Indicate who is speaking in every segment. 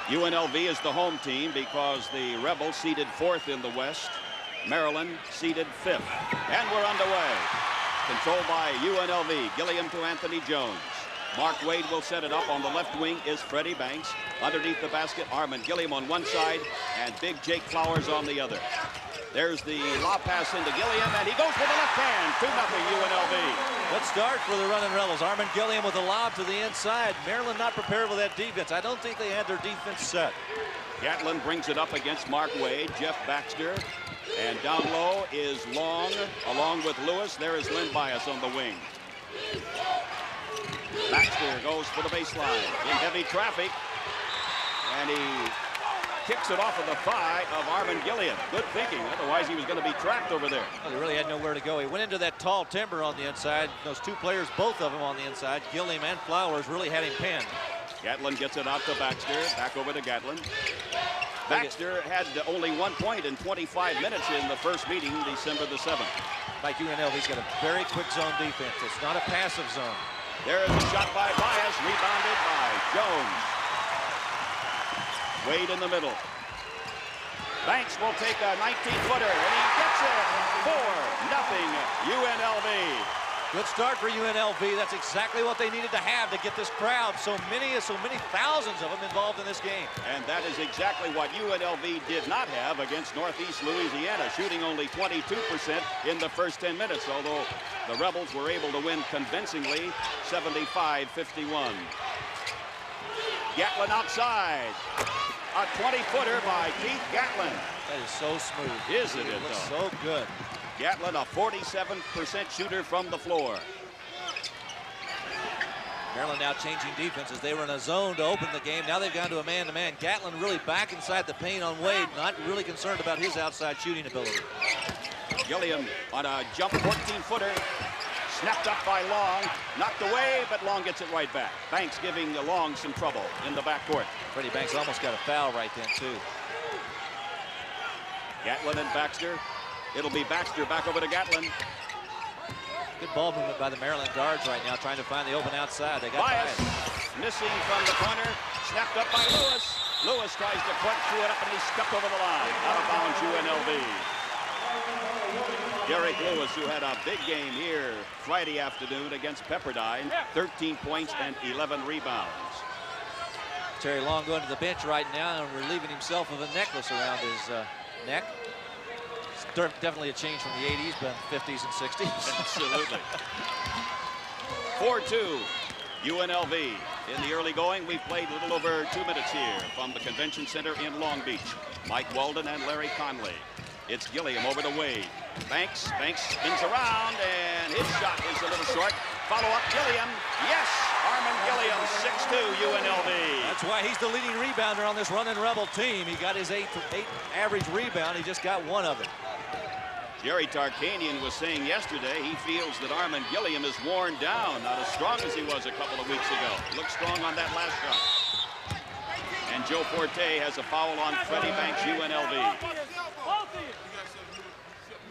Speaker 1: UNLV is the home team because the Rebels seeded 4th in the West. Maryland seeded 5th. And we're underway. Controlled by UNLV. Gilliam to Anthony Jones. Mark Wade will set it up. On the left wing is Freddie Banks. Underneath the basket, Armand Gilliam on one side and Big Jake Flowers on the other. There's the lob pass into Gilliam, and he goes with the left hand. 2-0 UNLV.
Speaker 2: Good start for the running Rebels. Armand Gilliam with a lob to the inside. Maryland not prepared with that defense. I don't think they had their defense set.
Speaker 1: Gatlin brings it up against Mark Wade. Jeff Baxter. And down low is Long, along with Lewis. There is Len Bias on the wing. Baxter goes for the baseline in heavy traffic. And he kicks it off of the thigh of Armand Gilliam. Good thinking, otherwise he was going to be trapped over there.
Speaker 2: Well, he really had nowhere to go. He went into that tall timber on the inside. Those two players, both of them on the inside, Gilliam and Flowers, really had him pinned.
Speaker 1: Gatlin gets it out to Baxter. Back over to Gatlin. Baxter had only 1 point in 25 minutes in the first meeting, December the 7th.
Speaker 2: Like UNLV's got a very quick zone defense. It's not a passive zone.
Speaker 1: There is a shot by Bias, rebounded by Jones. Wade in the middle. Banks will take a 19-footer, and he gets it. 4-0 UNLV.
Speaker 2: Good start for UNLV. That's exactly what they needed to have to get this crowd. So many thousands of them involved in this game.
Speaker 1: And that is exactly what UNLV did not have against Northeast Louisiana, shooting only 22% in the first 10 minutes, although the Rebels were able to win convincingly, 75-51. Gatlin outside. A 20-footer by Keith Gatlin.
Speaker 2: That is so smooth.
Speaker 1: Isn't it,
Speaker 2: looks
Speaker 1: though?
Speaker 2: So good.
Speaker 1: Gatlin, a 47% shooter from the floor.
Speaker 2: Maryland now changing defenses. They were in a zone to open the game. Now they've gone to a man-to-man. Gatlin really back inside the paint on Wade, not really concerned about his outside shooting ability.
Speaker 1: Gilliam on a jump 14-footer. Snapped up by Long, knocked away, but Long gets it right back. Banks giving Long some trouble in the backcourt.
Speaker 2: Freddie Banks almost got a foul right then, too.
Speaker 1: Gatlin and Baxter. It'll be Baxter back over to Gatlin.
Speaker 2: Good ball movement by the Maryland guards right now, trying to find the open outside. They got
Speaker 1: Bias missing from the corner, snapped up by Lewis. Lewis tries to quick threw it up, and he stepped over the line. Out of bounds, UNLV. Derek Lewis, who had a big game here Friday afternoon against Pepperdine, 13 points and 11 rebounds.
Speaker 2: Terry Long going to the bench right now and relieving himself of a necklace around his neck. It's definitely a change from the 80s, but 50s and 60s.
Speaker 1: Absolutely. 4-2, UNLV. In the early going, we've played a little over 2 minutes here from the Convention Center in Long Beach. Mike Walden and Larry Conley. It's Gilliam over to Wade. Banks spins around, and his shot is a little short. Follow up, Gilliam. Yes, Armand Gilliam, 6'2", UNLV.
Speaker 2: That's why he's the leading rebounder on this running Rebel team. He got his 8 average rebound. He just got one of it.
Speaker 1: Jerry Tarkanian was saying yesterday he feels that Armand Gilliam is worn down, not as strong as he was a couple of weeks ago. Looked strong on that last shot. And Joe Forte has a foul on Freddie Banks, UNLV.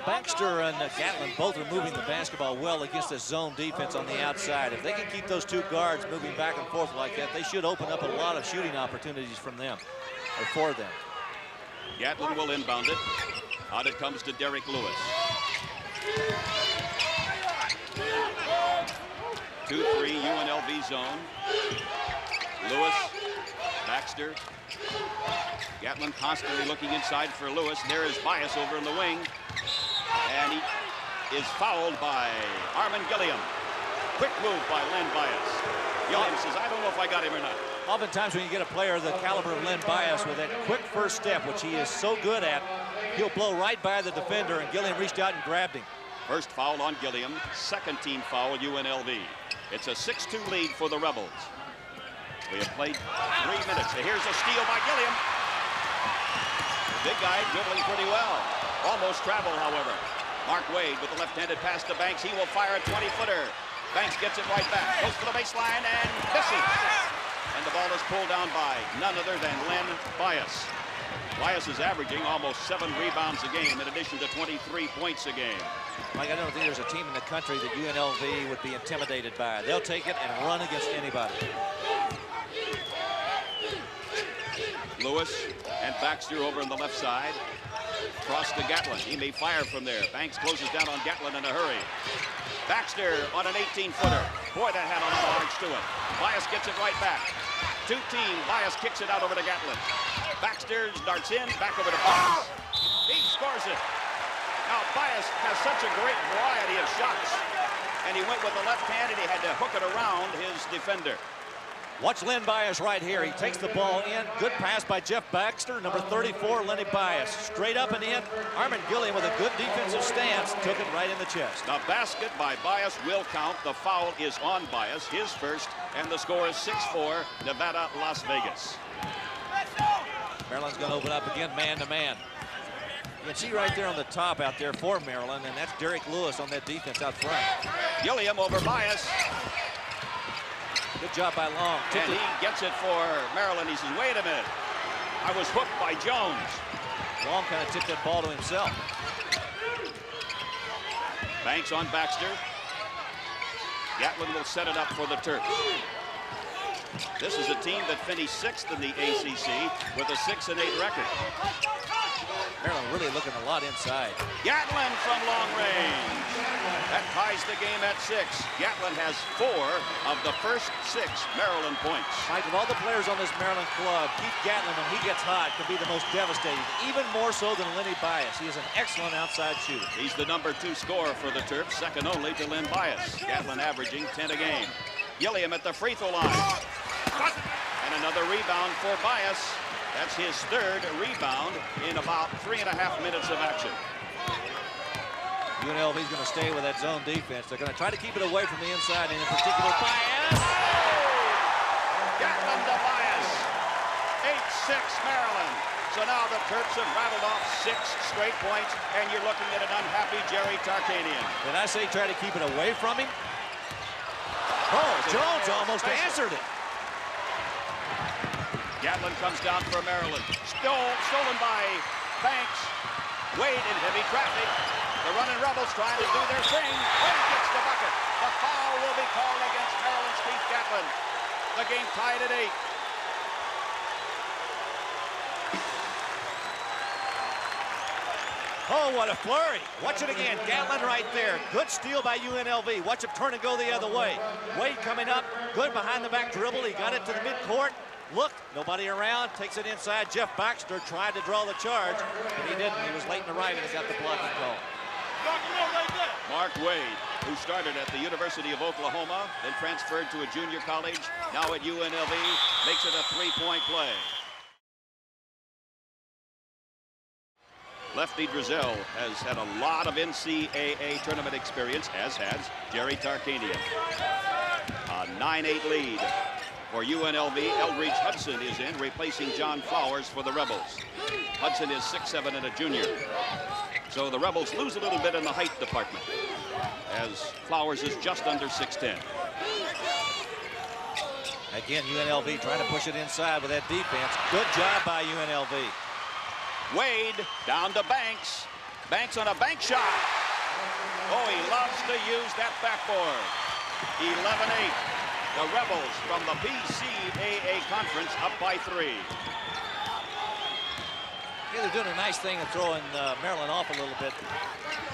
Speaker 2: Baxter and Gatlin both are moving the basketball well against this zone defense on the outside. If they can keep those two guards moving back and forth like that, they should open up a lot of shooting opportunities from them, or for them.
Speaker 1: Gatlin will inbound it. Out it comes to Derek Lewis. 2-3 UNLV zone. Lewis, Baxter. Gatlin constantly looking inside for Lewis. There is Bias over in the wing. And he is fouled by Armand Gilliam. Quick move by Len Bias. Gilliam says, I don't know if I got him or not.
Speaker 2: Oftentimes when you get a player of the caliber of Len Bias with that quick first step, which he is so good at, he'll blow right by the defender, and Gilliam reached out and grabbed him.
Speaker 1: First foul on Gilliam, second team foul UNLV. It's a 6-2 lead for the Rebels. We have played 3 minutes. Here's a steal by Gilliam. The big guy dribbling pretty well. Almost travel, however. Mark Wade with the left-handed pass to Banks. He will fire a 20-footer. Banks gets it right back. Goes to the baseline and misses. And the ball is pulled down by none other than Len Bias. Bias is averaging almost 7 rebounds a game in addition to 23 points a game.
Speaker 2: Mike, I don't think there's a team in the country that UNLV would be intimidated by. They'll take it and run against anybody.
Speaker 1: Lewis and Baxter over on the left side. Cross to Gatlin. He may fire from there. Banks closes down on Gatlin in a hurry. Baxter on an 18-footer. Boy, that had a lot of arch to it. Bias gets it right back. 2-team. Bias kicks it out over to Gatlin. Baxter darts in, back over to Bias. He scores it. Now, Bias has such a great variety of shots. And he went with the left hand, and he had to hook it around his defender.
Speaker 2: Watch Len Bias right here. He takes the ball in. Good pass by Jeff Baxter. Number 34, Lenny Bias. Straight up and in. Armin Gilliam with a good defensive stance. Took it right in the chest.
Speaker 1: The basket by Bias will count. The foul is on Bias, his first. And the score is 6-4, Nevada, Las Vegas.
Speaker 2: Maryland's going to open up again, man-to-man. You can see right there on the top out there for Maryland, and that's Derek Lewis on that defense out front.
Speaker 1: Gilliam over Bias.
Speaker 2: Good job by Long.
Speaker 1: And he gets it for Maryland. He says, wait a minute. I was hooked by Jones.
Speaker 2: Long kind of tipped that ball to himself.
Speaker 1: Banks on Baxter. Gatlin will set it up for the Terps. This is a team that finished 6th in the ACC with a 6-8 record.
Speaker 2: Maryland really looking a lot inside.
Speaker 1: Gatlin from long range. That ties the game at 6. Gatlin has 4 of the first 6 Maryland points.
Speaker 2: Mike, of all the players on this Maryland club, Keith Gatlin, when he gets hot, can be the most devastating, even more so than Lenny Bias. He is an excellent outside shooter.
Speaker 1: He's the number 2 scorer for the Terps, second only to Len Bias. Gatlin averaging 10 a game. Gilliam at the free throw line. And another rebound for Bias. That's his 3rd rebound in about 3.5 minutes of action.
Speaker 2: UNLV is going to stay with that zone defense. They're going to try to keep it away from the inside, and in particular, Bias.
Speaker 1: Gatlin to Bias. 8-6 Maryland. So now the Terps have rattled off 6 straight points, and you're looking at an unhappy Jerry Tarkanian.
Speaker 2: Did I say try to keep it away from him? Oh, Jones almost answered it.
Speaker 1: Gatlin comes down for Maryland. Stolen by Banks. Wade in heavy traffic. The running Rebels trying to do their thing. Wade gets the bucket. The foul will be called against Maryland's Keith Gatlin. The game tied at 8.
Speaker 2: Oh, what a flurry. Watch it again. Gatlin right there. Good steal by UNLV. Watch him turn and go the other way. Wade coming up. Good behind the back dribble. He got it to the midcourt. Looked, nobody around, takes it inside. Jeff Baxter tried to draw the charge, but he didn't. He was late in the right and he got the blocking call.
Speaker 1: Mark Wade, who started at the University of Oklahoma, then transferred to a junior college, now at UNLV, makes it a 3-point play. Lefty Drizel has had a lot of NCAA tournament experience, as has Jerry Tarkanian. A 9-8 lead. For UNLV, Eldridge Hudson is in, replacing John Flowers for the Rebels. Hudson is 6'7" and a junior. So the Rebels lose a little bit in the height department, as Flowers is just under 6'10".
Speaker 2: Again, UNLV trying to push it inside with that defense. Good job by UNLV.
Speaker 1: Wade down to Banks. Banks on a bank shot. Oh, he loves to use that backboard. 11-8. The Rebels from the PCAA Conference up by 3.
Speaker 2: Yeah, they're doing a nice thing of throwing Maryland off a little bit.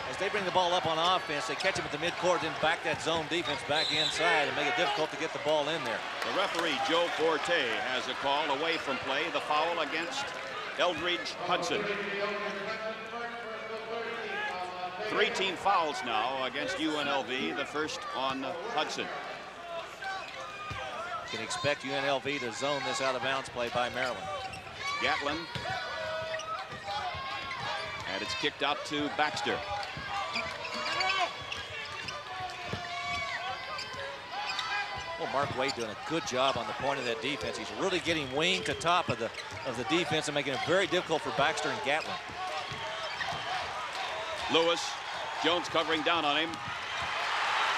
Speaker 2: As they bring the ball up on offense, they catch him at the midcourt, then back that zone defense back inside and make it difficult to get the ball in there.
Speaker 1: The referee, Joe Forte, has a call away from play. The foul against Eldridge Hudson. 3-team fouls now against UNLV, the first on Hudson.
Speaker 2: You can expect UNLV to zone this out-of-bounds play by Maryland.
Speaker 1: Gatlin. And it's kicked out to Baxter.
Speaker 2: Well, Mark Wade doing a good job on the point of that defense. He's really getting wing to top of the defense and making it very difficult for Baxter and Gatlin.
Speaker 1: Lewis, Jones covering down on him.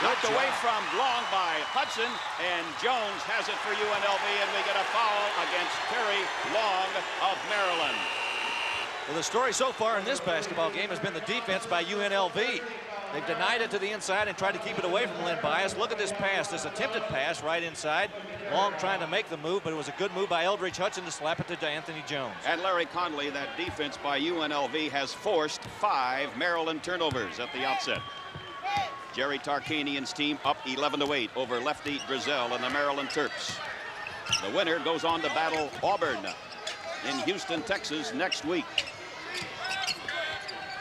Speaker 1: Knocked away from Long by Hudson, and Jones has it for UNLV, and we get a foul against Terry Long of Maryland.
Speaker 2: Well, the story so far in this basketball game has been the defense by UNLV. They've denied it to the inside and tried to keep it away from Len Bias. Look at this pass, this attempted pass right inside. Long trying to make the move, but it was a good move by Eldridge Hudson to slap it to Anthony Jones.
Speaker 1: And Larry Conley, that defense by UNLV has forced 5 Maryland turnovers at the outset. Jerry Tarkanian's team up 11-8 over Lefty Drizel and the Maryland Terps. The winner goes on to battle Auburn in Houston, Texas next week.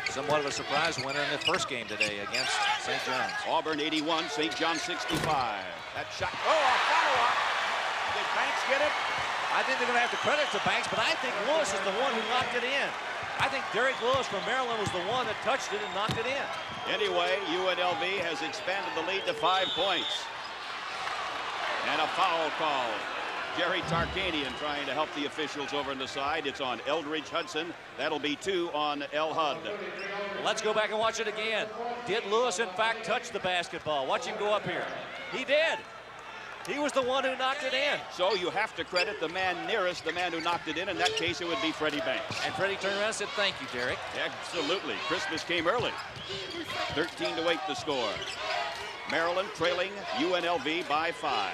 Speaker 2: Somewhat of a surprise winner in the first game today against St. John's.
Speaker 1: Auburn 81, St. John's 65. That shot, oh, a follow-up. Did Banks get it?
Speaker 2: I think they're going to have to credit to Banks, but I think Lewis is the one who knocked it in. I think Derek Lewis from Maryland was the one that touched it and knocked it in.
Speaker 1: Anyway, UNLV has expanded the lead to 5 points. And a foul call. Jerry Tarkanian trying to help the officials over on the side. It's on Eldridge Hudson. That'll be 2 on El Hud.
Speaker 2: Let's go back and watch it again. Did Lewis, in fact, touch the basketball? Watch him go up here. He did. He was the one who knocked it in.
Speaker 1: So you have to credit the man nearest the man who knocked it in. In that case, it would be Freddie Banks.
Speaker 2: And Freddie turned around and said, thank you, Derek.
Speaker 1: Absolutely. Christmas came early. 13-8 the score. Maryland trailing UNLV by 5.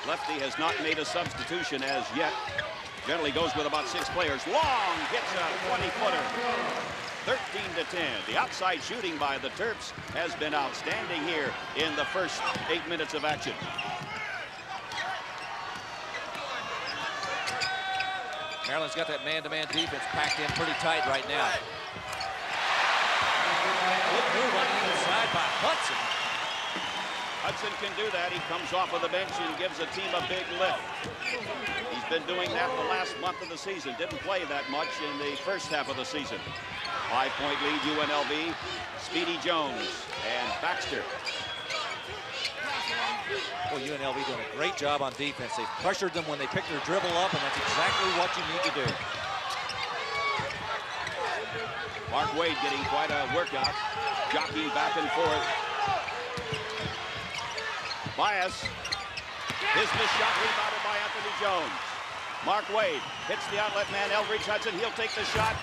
Speaker 1: Lefty has not made a substitution as yet. Generally goes with about 6 players. Long hits a 20-footer. 13-10. The outside shooting by the Terps has been outstanding here in the first 8 minutes of action.
Speaker 2: Maryland's got that man-to-man defense packed in pretty tight right now. Good move on the inside by Hudson.
Speaker 1: Hudson can do that. He comes off of the bench and gives a team a big lift. He's been doing that the last month of the season. Didn't play that much in the first half of the season. 5-point lead, UNLV. Speedy Jones and Baxter.
Speaker 2: Well, UNLV doing a great job on defense. They've pressured them when they pick their dribble up, and that's exactly what you need to do.
Speaker 1: Mark Wade getting quite a workout, jockeying back and forth. Bias. His missed shot rebounded by Anthony Jones. Mark Wade hits the outlet man, Eldridge Hudson. He'll take the shot.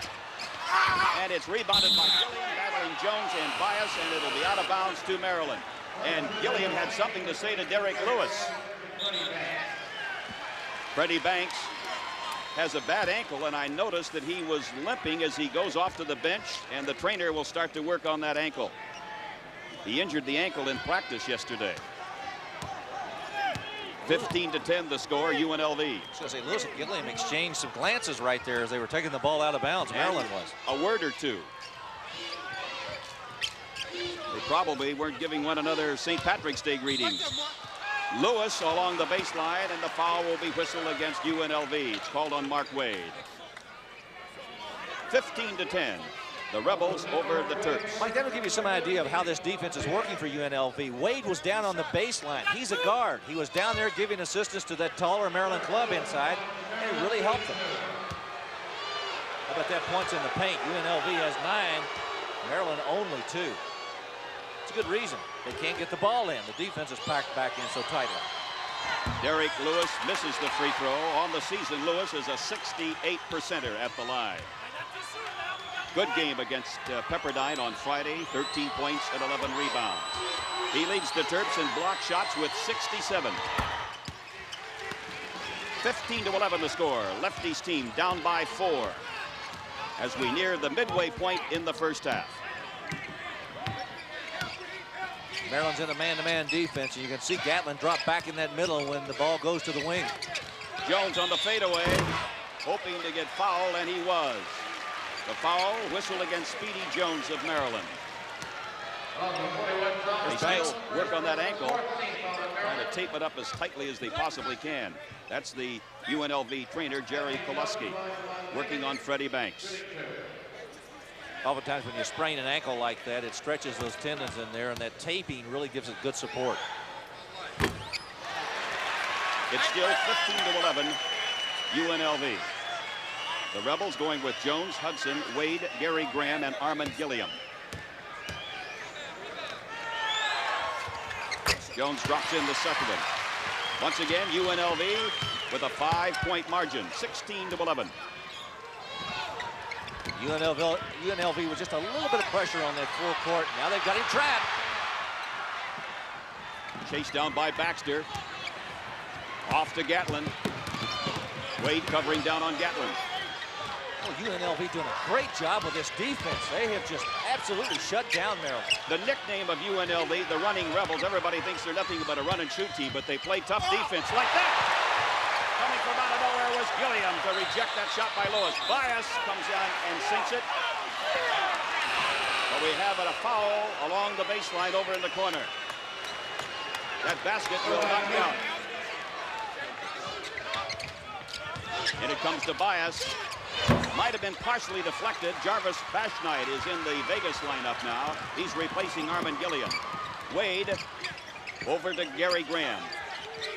Speaker 1: And it's rebounded by Gilliam, battling Jones and Bias, and it'll be out of bounds to Maryland. And Gilliam had something to say to Derek Lewis. Freddie Banks has a bad ankle, and I noticed that he was limping as he goes off to the bench, and the trainer will start to work on that ankle. He injured the ankle in practice yesterday. 15-10 the score, UNLV.
Speaker 2: I was going to say, Lewis and Gilliam exchanged some glances right there as they were taking the ball out of bounds. Maryland was.
Speaker 1: A word or two. They probably weren't giving one another St. Patrick's Day greetings. Lewis along the baseline, and the foul will be whistled against UNLV. It's called on Mark Wade. 15-10. The Rebels over the Terps.
Speaker 2: Mike, that'll give you some idea of how this defense is working for UNLV. Wade was down on the baseline. He's a guard. He was down there giving assistance to that taller Maryland club inside, and it really helped them. How about that points in the paint? UNLV has 9, Maryland only 2. It's a good reason. They can't get the ball in. The defense is packed back in so tightly.
Speaker 1: Derek Lewis misses the free throw. On the season, Lewis is a 68%er at the line. Good game against Pepperdine on Friday, 13 points and 11 rebounds. He leads the Terps in block shots with 67. 15-11 the score. Lefty's team down by 4 as we near the midway point in the first half.
Speaker 2: Maryland's in a man-to-man defense, and you can see Gatlin drop back in that middle when the ball goes to the wing.
Speaker 1: Jones on the fadeaway, hoping to get fouled, and he was. The foul whistle against Speedy Jones of Maryland. They still work on that ankle, trying to tape it up as tightly as they possibly can. That's the UNLV trainer, Jerry Koluski, working on Freddie Banks.
Speaker 2: Oftentimes when you sprain an ankle like that, it stretches those tendons in there, and that taping really gives it good support.
Speaker 1: It's still 15-11, UNLV. The Rebels going with Jones, Hudson, Wade, Gary Graham, and Armand Gilliam. Jones drops in the second one. Once again, UNLV with a 5-point margin, 16-11.
Speaker 2: UNLV with just a little bit of pressure on that full court. Now they've got him trapped.
Speaker 1: Chased down by Baxter. Off to Gatlin. Wade covering down on Gatlin.
Speaker 2: Oh, UNLV doing a great job with this defense. They have just absolutely shut down Maryland.
Speaker 1: The nickname of UNLV, the Running Rebels, everybody thinks they're nothing but a run and shoot team, but they play tough defense like that. Coming from out of nowhere was Gilliam to reject that shot by Lewis. Bias comes down and sinks it. But we have a foul along the baseline over in the corner. That basket will not count. And it comes to Bias. Might have been partially deflected. Jarvis Bashnight is in the Vegas lineup now. He's replacing Armin Gilliam. Wade over to Gary Graham.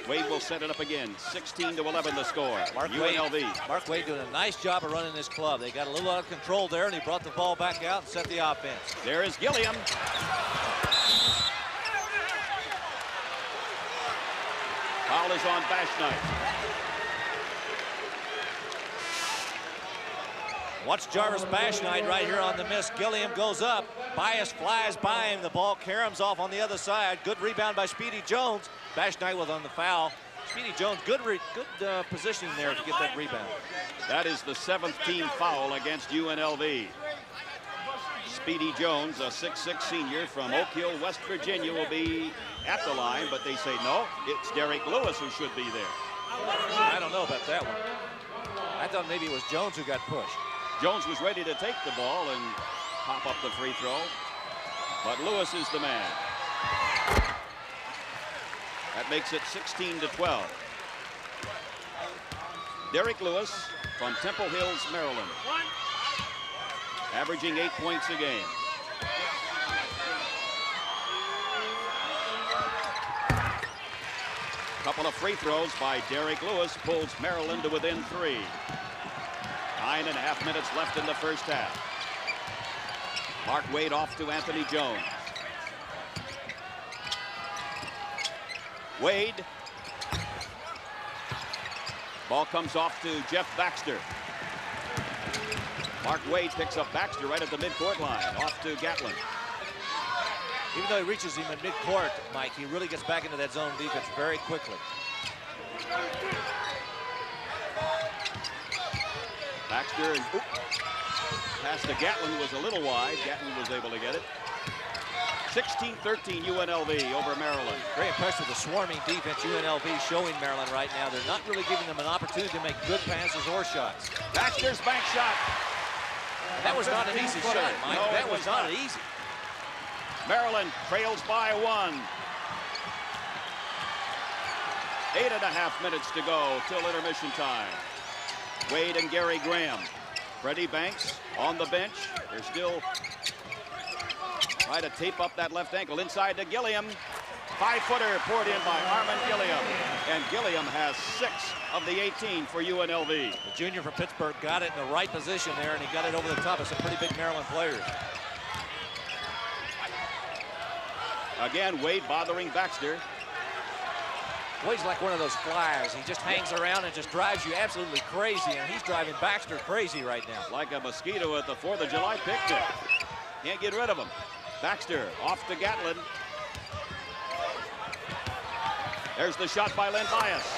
Speaker 1: Wade will set it up again. 16-11 the score. UNLV.
Speaker 2: Mark Wade doing a nice job of running this club. They got a little out of control there, and he brought the ball back out and set the offense.
Speaker 1: There is Gilliam. Foul is on Bashnight.
Speaker 2: Watch Jarvis Bashnight right here on the miss. Gilliam goes up. Bias flies by him. The ball caroms off on the other side. Good rebound by Speedy Jones. Bashnight was on the foul. Speedy Jones, good positioning there to get that rebound.
Speaker 1: That is the 7th team foul against UNLV. Speedy Jones, a 6'6" senior from Oak Hill, West Virginia, will be at the line, but they say no, it's Derek Lewis who should be there.
Speaker 2: I don't know about that one. I thought maybe it was Jones who got pushed.
Speaker 1: Jones was ready to take the ball and pop up the free throw, but Lewis is the man. That makes it 16-12. Derek Lewis from Temple Hills, Maryland, averaging 8 points a game. Couple of free throws by Derek Lewis pulls Maryland to within 3. 9.5 minutes left in the first half. Mark Wade off to Anthony Jones. Wade. Ball comes off to Jeff Baxter. Mark Wade picks up Baxter right at the midcourt line. Off to Gatlin.
Speaker 2: Even though he reaches him in midcourt, Mike, he really gets back into that zone defense very quickly.
Speaker 1: Baxter and pass to Gatlin was a little wide. Gatlin was able to get it. 16-13 UNLV over Maryland.
Speaker 2: Very impressed with the swarming defense UNLV showing Maryland right now. They're not really giving them an opportunity to make good passes or shots.
Speaker 1: Baxter's bank shot.
Speaker 2: That was not an easy shot, Mike.
Speaker 1: No,
Speaker 2: that was not easy.
Speaker 1: Maryland trails by 1. 8.5 minutes to go till intermission time. Wade and Gary Graham. Freddie Banks on the bench. They're still trying to tape up that left ankle. Inside to Gilliam. 5-footer poured in by Armin Gilliam. And Gilliam has 6 of the 18 for UNLV.
Speaker 2: The junior from Pittsburgh got it in the right position there, and he got it over the top of some pretty big Maryland players.
Speaker 1: Again, Wade bothering Baxter.
Speaker 2: Wade's like one of those flyers. He just hangs around and just drives you absolutely crazy, and he's driving Baxter crazy right now.
Speaker 1: Like a mosquito at the 4th of July picnic. Can't get rid of him. Baxter off to Gatlin. There's the shot by Len Bias.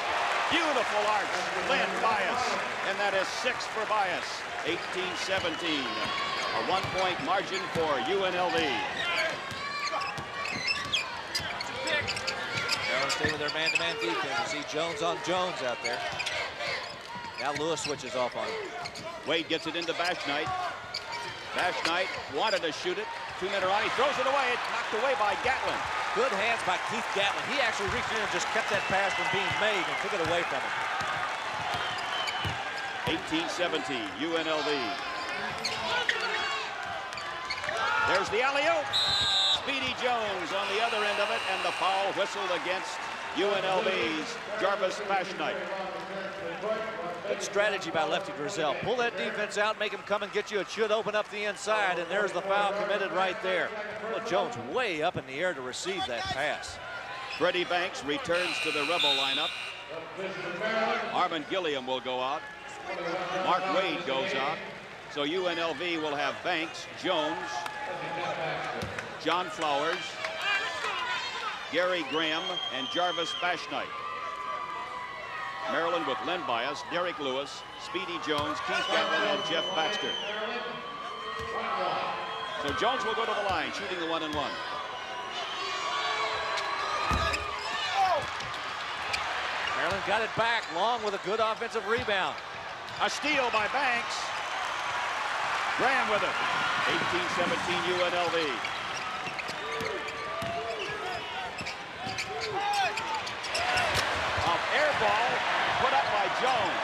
Speaker 1: Beautiful arch, Len Bias. And that is 6 for Bias. 18-17. A 1-point margin for UNLV.
Speaker 2: Maryland stay with their man-to-man defense. You see Jones on Jones out there. Now Lewis switches off on him.
Speaker 1: Wade gets it into Bashnight. Bashnight wanted to shoot it. 2 minutes on. He throws it away. It's knocked away by Gatlin.
Speaker 2: Good hands by Keith Gatlin. He actually reached in and just kept that pass from being made and took it away from him.
Speaker 1: 18-17, UNLV. There's the alley-oop. Speedy Jones on the other end of it, and the foul whistled against UNLV's Jarvis Bashnight.
Speaker 2: Good strategy by Lefty Drizel. Pull that defense out, make him come and get you. It should open up the inside, and there's the foul committed right there. Well, Jones way up in the air to receive that pass.
Speaker 1: Freddie Banks returns to the Rebel lineup. Armin Gilliam will go out. Mark Wade goes out. So UNLV will have Banks, Jones, John Flowers, Gary Graham, and Jarvis Bashnight. Maryland with Len Bias, Derek Lewis, Speedy Jones, Keith Gatlin, and Jeff Baxter. So Jones will go to the line, shooting the 1-and-1.
Speaker 2: Maryland got it back, Long with a good offensive rebound.
Speaker 1: A steal by Banks. Graham with it. 18-17 UNLV. Air ball put up by Jones.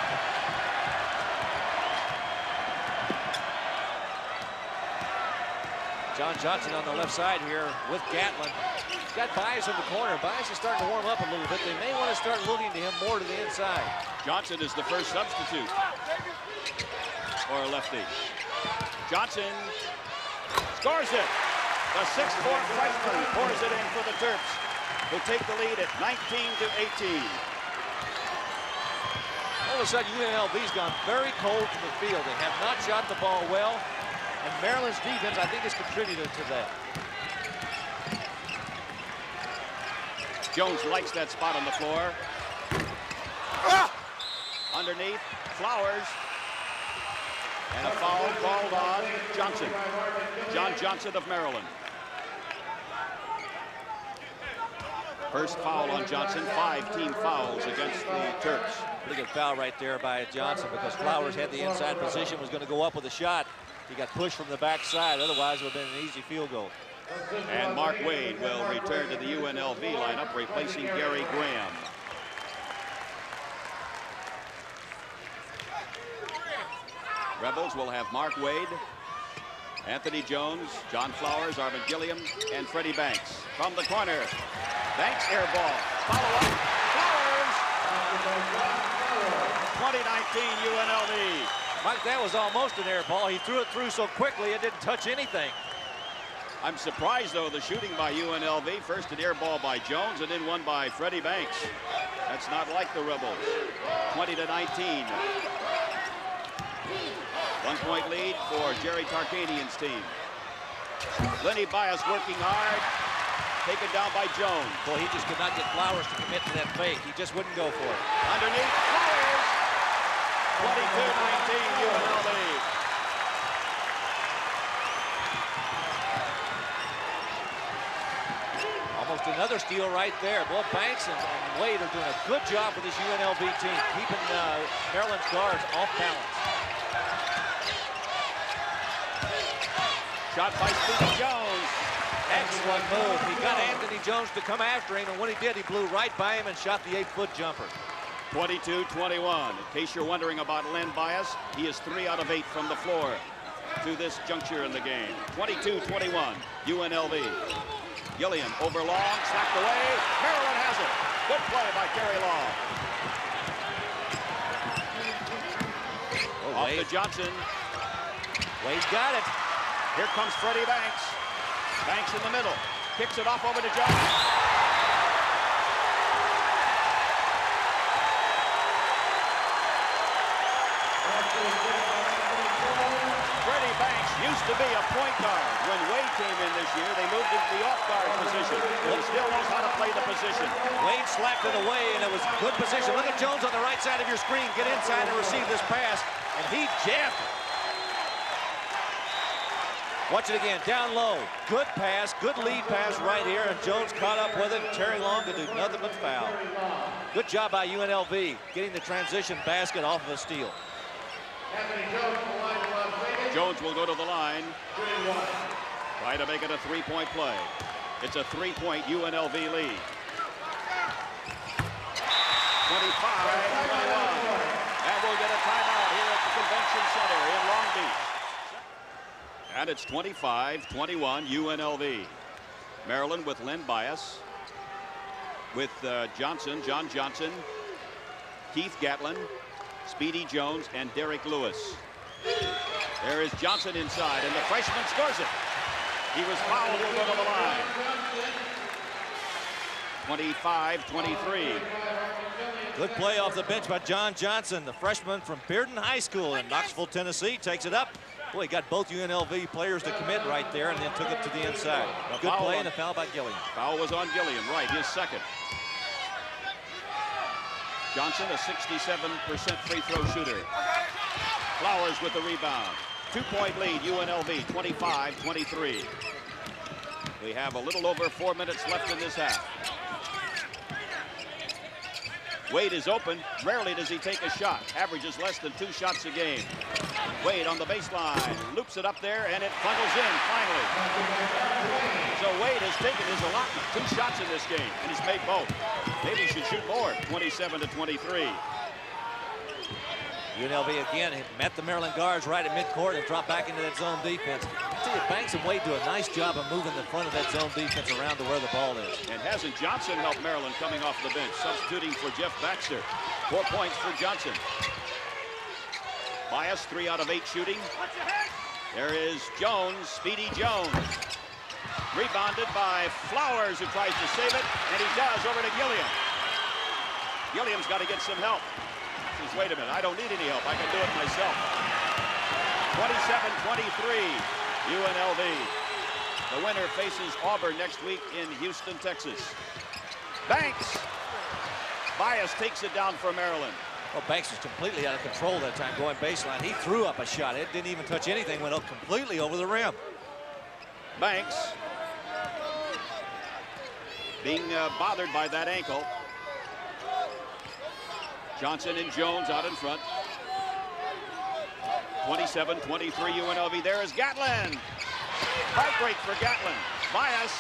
Speaker 2: John Johnson on the left side here with Gatlin. He's got Bias in the corner. Bias is starting to warm up a little bit. They may want to start looking to him more to the inside.
Speaker 1: Johnson is the first substitute for a lefty. Johnson scores it. The 6'4" freshman pours it in for the Terps, who take the lead at 19-18.
Speaker 2: All of a sudden, UNLV's gone very cold from the field. They have not shot the ball well, and Maryland's defense, I think, has contributed to that.
Speaker 1: Jones likes that spot on the floor. Underneath, Flowers. And a foul called on Johnson. John Johnson of Maryland. First foul on Johnson, 5 team fouls against the Terps.
Speaker 2: Pretty good foul right there by Johnson, because Flowers had the inside position, was going to go up with a shot. He got pushed from the backside, otherwise it would have been an easy field goal.
Speaker 1: And Mark Wade will return to the UNLV lineup, replacing Gary Graham. Rebels will have Mark Wade, Anthony Jones, John Flowers, Arvin Gilliam, and Freddie Banks. From the corner, Banks air ball. Follow up, Flowers! 2019 UNLV.
Speaker 2: Mike, that was almost an air ball. He threw it through so quickly it didn't touch anything.
Speaker 1: I'm surprised, though, the shooting by UNLV. First an air ball by Jones and then one by Freddie Banks. That's not like the Rebels. 20-19. 1-point lead for Jerry Tarkanian's team. Lenny Bias working hard. Taken down by Jones.
Speaker 2: Boy, he just could not get Flowers to commit to that fake. He just wouldn't go for it.
Speaker 1: Underneath, Flowers. 22-19 UNLV.
Speaker 2: Almost another steal right there. Boy, Banks and Wade are doing a good job with this UNLV team, keeping Maryland's guards off balance.
Speaker 1: Shot by Speedy Jones.
Speaker 2: Excellent move. He got Anthony Jones to come after him, and when he did, he blew right by him and shot the 8-foot jumper.
Speaker 1: 22-21. In case you're wondering about Len Bias, he is 3 out of 8 from the floor to this juncture in the game. 22-21, UNLV. Gilliam over Long, slapped away. Maryland has it. Good play by Kerry Long. Off to Johnson.
Speaker 2: Wade's got it.
Speaker 1: Here comes Freddie Banks. Banks in the middle. Kicks it off over to Johnson. Freddie Banks used to be a point guard. When Wade came in this year, they moved into the off-guard position. He still knows how to play the position.
Speaker 2: Wade slapped it away, and it was good position. Look at Jones on the right side of your screen. Get inside and receive this pass, and he jammed it. Watch it again, down low. Good pass, good lead pass right here, and Jones caught up with it. Terry Long could do nothing but foul. Good job by UNLV, getting the transition basket off of a steal.
Speaker 1: Jones will go to the line. Try to make it a 3-point play. It's a 3-point UNLV lead. 25-21. And we'll get a timeout here at the Convention Center in Long Beach. And it's 25-21 UNLV. Maryland with Len Bias, with John Johnson, Keith Gatlin, Speedy Jones, and Derek Lewis. There is Johnson inside, and the freshman scores it. He was fouled, will go to the line. 25-23.
Speaker 2: Good play off the bench by John Johnson, the freshman from Bearden High School in Knoxville, Tennessee. Takes it up Boy, he got both UNLV players to commit right there and then took it to the inside. A good play and a foul by Gilliam.
Speaker 1: Foul was on Gilliam, right, his second. Johnson, a 67% free throw shooter. Flowers with the rebound. 2-point lead, UNLV, 25-23. We have a little over 4 minutes left in this half. Wade is open. Rarely does he take a shot. Averages less than 2 shots a game. Wade on the baseline. Loops it up there, and it funnels in, finally. So Wade has taken his allotment. 2 shots in this game, and he's made both. Maybe he should shoot more. 27-23.
Speaker 2: UNLV again met the Maryland guards right at midcourt and dropped back into that zone defense. I tell you, Banks and Wade do a nice job of moving the front of that zone defense around to where the ball is.
Speaker 1: And hasn't Johnson helped Maryland coming off the bench, substituting for Jeff Baxter. 4 points for Johnson. Bias, 3 out of 8 shooting. There is Jones, Speedy Jones. Rebounded by Flowers, who tries to save it, and he does, over to Gilliam. Gilliam's got to get some help. He says, wait a minute, I don't need any help. I can do it myself. 27-23, UNLV. The winner faces Auburn next week in Houston, Texas. Banks. Bias takes it down for Maryland.
Speaker 2: Well, Banks was completely out of control that time going baseline. He threw up a shot. It didn't even touch anything, went up completely over the rim.
Speaker 1: Banks being bothered by that ankle. Johnson and Jones out in front. 27-23 UNLV. There is Gatlin. Heartbreak for Gatlin. Bias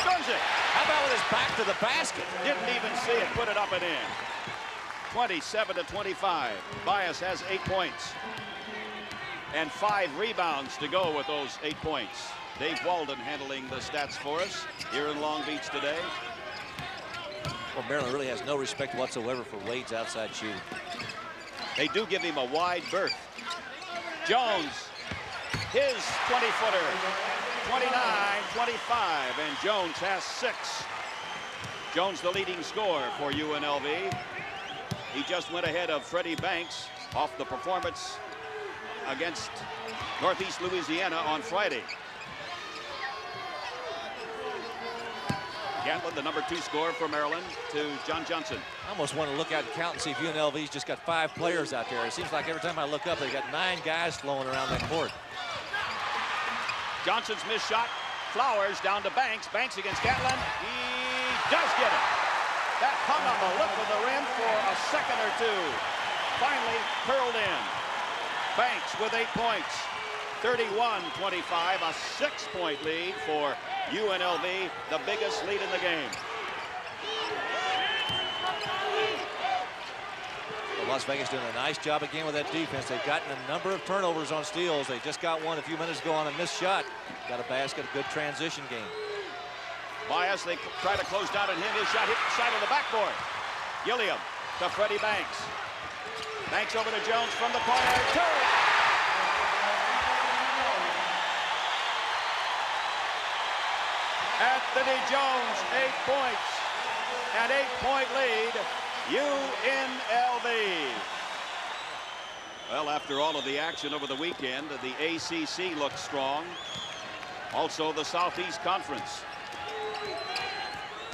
Speaker 1: scores it.
Speaker 2: How about with his back to the basket?
Speaker 1: Didn't even see it. Put it up and in. 27-25. Bias has 8 points. And 5 rebounds to go with those 8 points. Dave Walden handling the stats for us here in Long Beach today.
Speaker 2: Well, Maryland really has no respect whatsoever for Wade's outside shooting.
Speaker 1: They do give him a wide berth. Jones, his 20-footer, 29-25, and Jones has 6. Jones the leading scorer for UNLV. He just went ahead of Freddie Banks off the performance against Northeast Louisiana on Friday. Gatlin, the number 2 scorer for Maryland, to John Johnson.
Speaker 2: I almost want to look out and count and see if UNLV's just got 5 players out there. It seems like every time I look up, they got 9 guys flowing around that court.
Speaker 1: Johnson's missed shot. Flowers down to Banks. Banks against Gatlin. He does get it. That hung on the lip of the rim for a second or 2. Finally curled in. Banks with 8 points. 31-25, a 6-point lead for UNLV, the biggest lead in the game.
Speaker 2: Well, Las Vegas doing a nice job again with that defense. They've gotten a number of turnovers on steals. They just got one a few minutes ago on a missed shot. Got a basket, a good transition game.
Speaker 1: Bias, they try to close down on him. His shot hit the side of the backboard. Gilliam to Freddie Banks. Banks over to Jones from the corner. Anthony Jones, 8 points. An 8-point lead, UNLV. Well, after all of the action over the weekend, the ACC looks strong. Also, the Southeast Conference.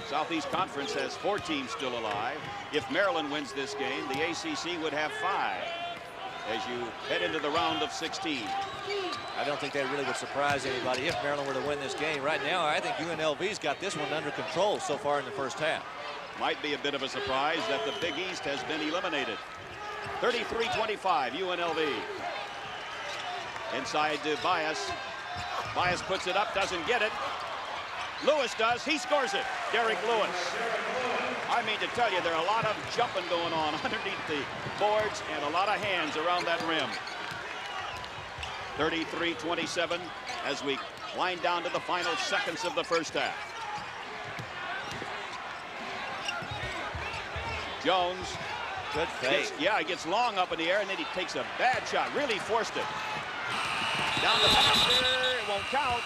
Speaker 1: Southeast Conference has 4 teams still alive. If Maryland wins this game, the ACC would have 5 as you head into the round of 16.
Speaker 2: I don't think that really would surprise anybody if Maryland were to win this game. Right now, I think UNLV's got this one under control so far in the first half.
Speaker 1: Might be a bit of a surprise that the Big East has been eliminated. 33-25, UNLV. Inside to Bias. Bias puts it up, doesn't get it. Lewis does, he scores it. Derek Lewis. I mean to tell you, there are a lot of jumping going on underneath the boards and a lot of hands around that rim. 33-27 as we wind down to the final seconds of the first half. Jones.
Speaker 2: Good fake.
Speaker 1: He gets long up in the air, and then he takes a bad shot. Really forced it. Down the basket, it won't count.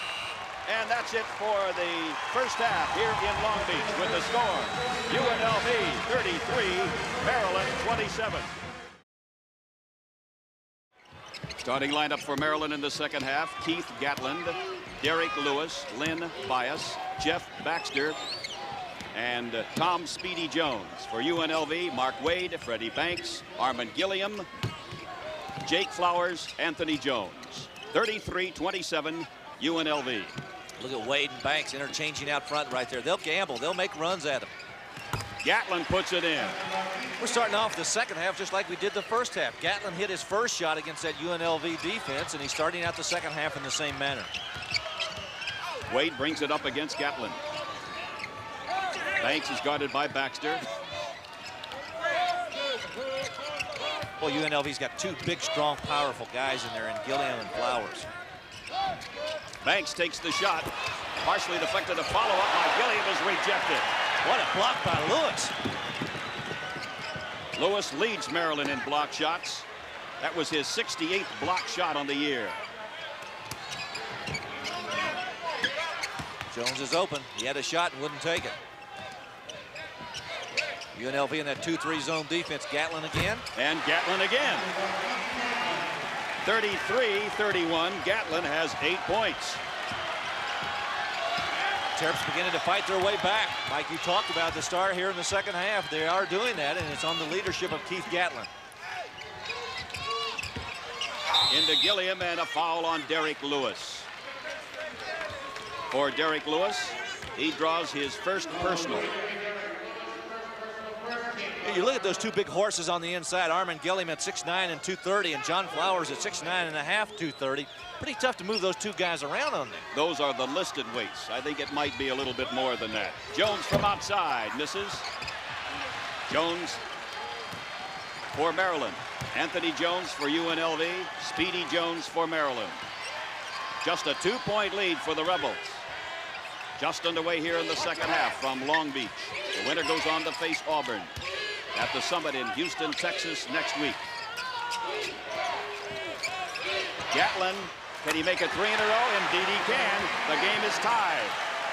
Speaker 1: And that's it for the first half here in Long Beach with the score. UNLV 33, Maryland 27. Starting lineup for Maryland in the second half: Keith Gatland, Derek Lewis, Lynn Bias, Jeff Baxter, and Tom Speedy Jones. For UNLV, Mark Wade, Freddie Banks, Armand Gilliam, Jake Flowers, Anthony Jones. 33-27 UNLV.
Speaker 2: Look at Wade and Banks interchanging out front right there. They'll gamble. They'll make runs at him.
Speaker 1: Gatland puts it in.
Speaker 2: We're starting off the second half just like we did the first half. Gatland hit his first shot against that UNLV defense, and he's starting out the second half in the same manner.
Speaker 1: Wade brings it up against Gatland. Banks is guarded by Baxter.
Speaker 2: Well, UNLV's got two big, strong, powerful guys in there in Gilliam and Flowers.
Speaker 1: Banks takes the shot. Partially deflected. A follow-up by Gilliam is rejected.
Speaker 2: What a block by Lewis.
Speaker 1: Lewis leads Maryland in block shots. That was his 68th block shot on the year.
Speaker 2: Jones is open. He had a shot and wouldn't take it. UNLV in that 2-3 zone defense. Gatland again.
Speaker 1: And Gatland again. 33-31. Gatland has 8 points.
Speaker 2: Terps beginning to fight their way back. Mike, you talked about the start here in the second half. They are doing that, and it's on the leadership of Keith Gatland.
Speaker 1: Into Gilliam, and a foul on Derek Lewis. For Derek Lewis, he draws his first personal.
Speaker 2: You look at those two big horses on the inside. Armand Gilliam at 6'9" and 230, and John Flowers at 6'9 and a half, 230. Pretty tough to move those two guys around on there.
Speaker 1: Those are the listed weights. I think it might be a little bit more than that. Jones from outside misses. Jones for Maryland. Anthony Jones for UNLV. Speedy Jones for Maryland. Just a 2-point lead for the Rebels. Just underway here in the second half from Long Beach. The winner goes on to face Auburn at the Summit in Houston, Texas next week. Gatland, can he make it 3 in a row? Indeed he can. The game is tied.